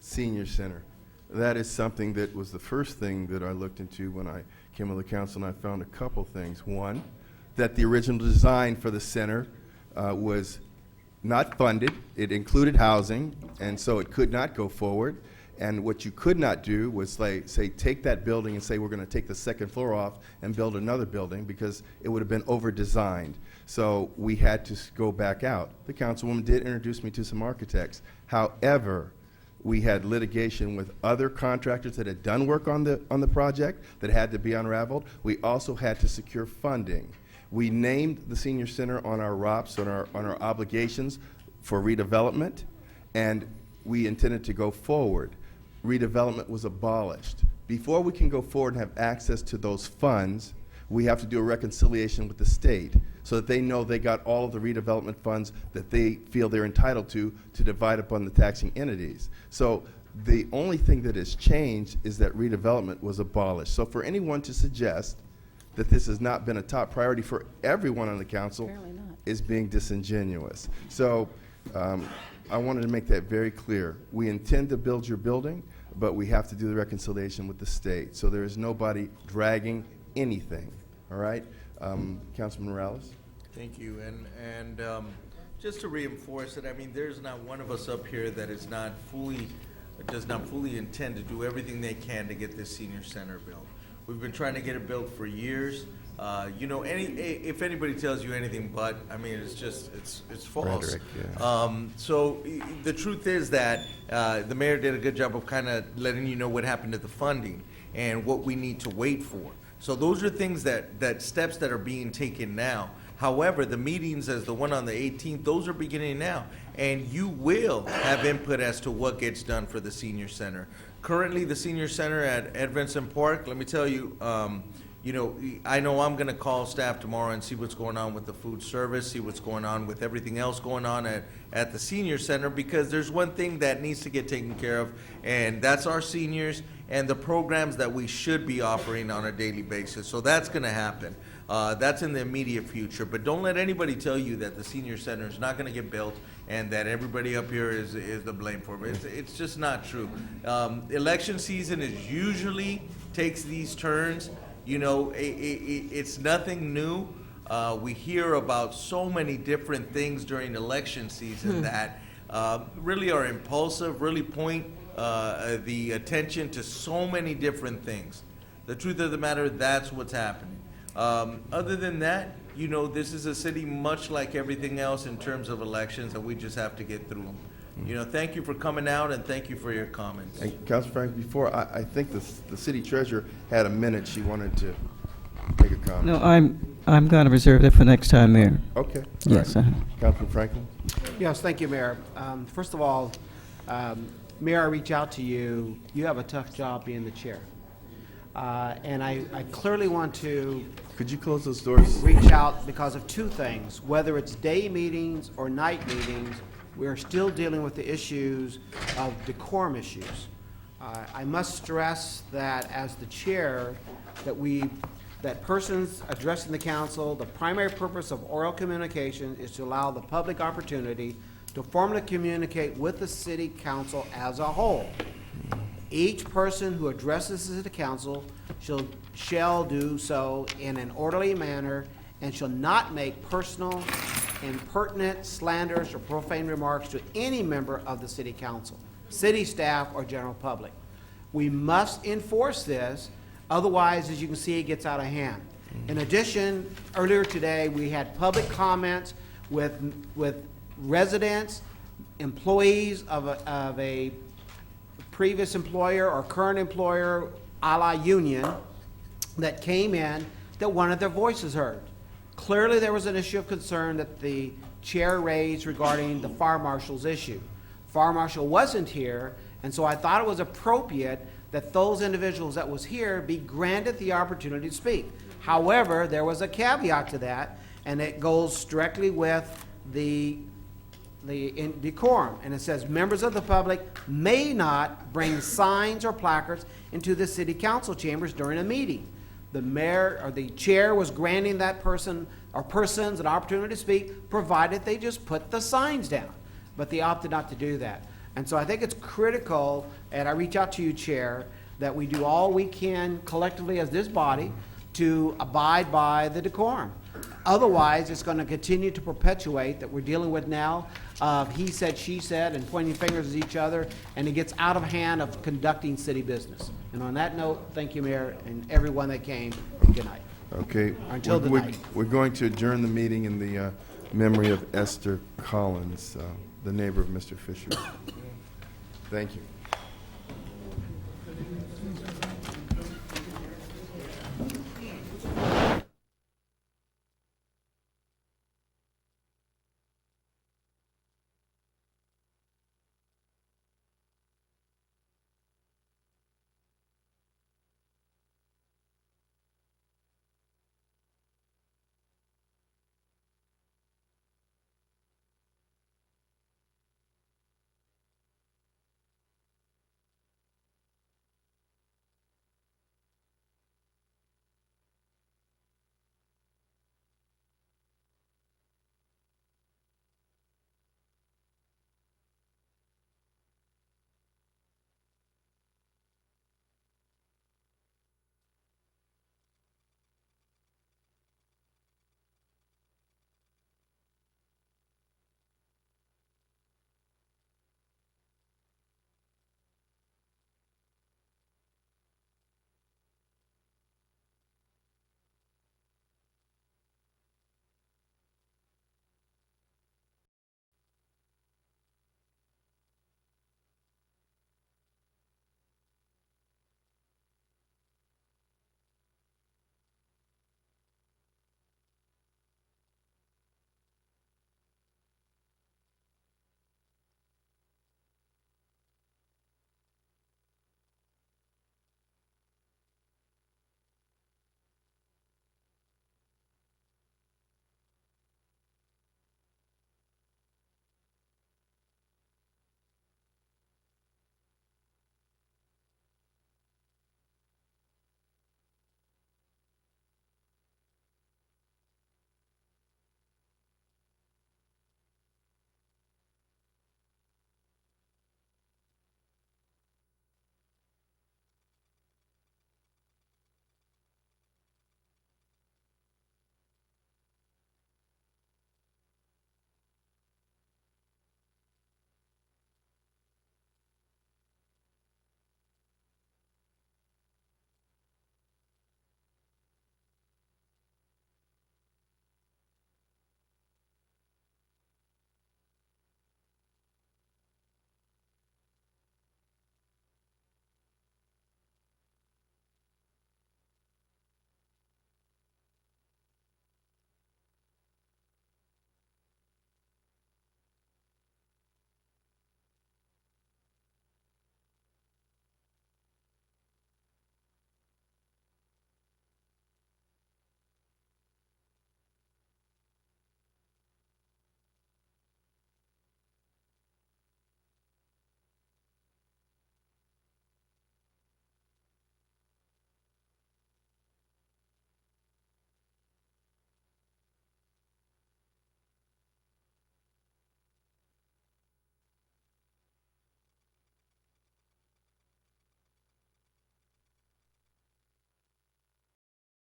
senior center, that is something that was the first thing that I looked into when I came on the council, and I found a couple things. One, that the original design for the center was not funded. It included housing, and so it could not go forward. And what you could not do was say take that building and say we're going to take the second floor off and build another building, because it would have been over-designed. So we had to go back out. The councilwoman did introduce me to some architects. However, we had litigation with other contractors that had done work on the project that had to be unraveled. We also had to secure funding. We named the senior center on our ROPS, on our obligations for redevelopment, and we intended to go forward. Redevelopment was abolished. Before we can go forward and have access to those funds, we have to do a reconciliation with the state so that they know they got all of the redevelopment funds that they feel they're entitled to divide up on the taxing entities. So the only thing that has changed is that redevelopment was abolished. So for anyone to suggest that this has not been a top priority for everyone on the council is being disingenuous. So I wanted to make that very clear. We intend to build your building, but we have to do the reconciliation with the state. So there is nobody dragging anything, all right? Councilman Morales? Thank you. And just to reinforce it, I mean, there's not one of us up here that is not fully, does not fully intend to do everything they can to get this senior center built. We've been trying to get it built for years. You know, if anybody tells you anything but, I mean, it's just, it's false. Rhetoric, yeah. So the truth is that the mayor did a good job of kind of letting you know what happened to the funding and what we need to wait for. So those are things that steps that are being taken now. However, the meetings as the one on the 18th, those are beginning now. And you will have input as to what gets done for the senior center. Currently, the senior center at Vincent Park, let me tell you, I know I'm gonna call staff tomorrow and see what's going on with the food service, see what's going on with everything else going on at the senior center, because there's one thing that needs to get taken care of, and that's our seniors and the programs that we should be offering on a daily basis. So that's gonna happen. That's in the immediate future, but don't let anybody tell you that the senior center is not gonna get built and that everybody up here is the blame for it. It's just not true. Election season is usually takes these turns. It's nothing new. We hear about so many different things during election season that really are impulsive, really point the attention to so many different things. The truth of the matter, that's what's happening. Other than that, this is a city much like everything else in terms of elections, and we just have to get through them. Thank you for coming out, and thank you for your comments. And Councilor Frank, before, I think the city treasurer had a minute. She wanted to make a comment. No, I'm going to reserve that for next time, Mayor. Okay. Yes. All right. Councilor Franklin? Yes, thank you, Mayor. First of all, Mayor, I reach out to you. You have a tough job being the chair. And I clearly want to Could you close those doors? reach out because of two things. Whether it's day meetings or night meetings, we're still dealing with the issues of decorum issues. I must stress that as the chair, that persons addressing the council, the primary purpose of oral communication is to allow the public opportunity to formally communicate with the city council as a whole. Each person who addresses the council shall do so in an orderly manner and shall not make personal, impertinent, slanderous, or profane remarks to any member of the city council, city staff, or general public. We must enforce this, otherwise, as you can see, it gets out of hand. In addition, earlier today, we had public comments with residents, employees of a previous employer or current employer, a la union, that came in that wanted their voices heard. Clearly, there was an issue of concern that the chair raised regarding the fire marshal's issue. Fire marshal wasn't here, and so I thought it was appropriate that those individuals that was here be granted the opportunity to speak. However, there was a caveat to that, and it goes directly with the decorum, and it says members of the public may not bring signs or placards into the city council chambers during a meeting. The mayor or the chair was granting that person or persons an opportunity to speak, provided they just put the signs down, but they opted not to do that. And so I think it's critical, and I reach out to you, Chair, that we do all we can collectively as this body to abide by the decorum. Otherwise, it's going to continue to perpetuate that we're dealing with now of he said, she said, and pointing fingers at each other, and it gets out of hand of conducting city business. And on that note, thank you, Mayor, and everyone that came, and good night. Okay. Until the night. We're going to adjourn the meeting in the memory of Esther Collins, the neighbor of Mr. Fisher. Thank you.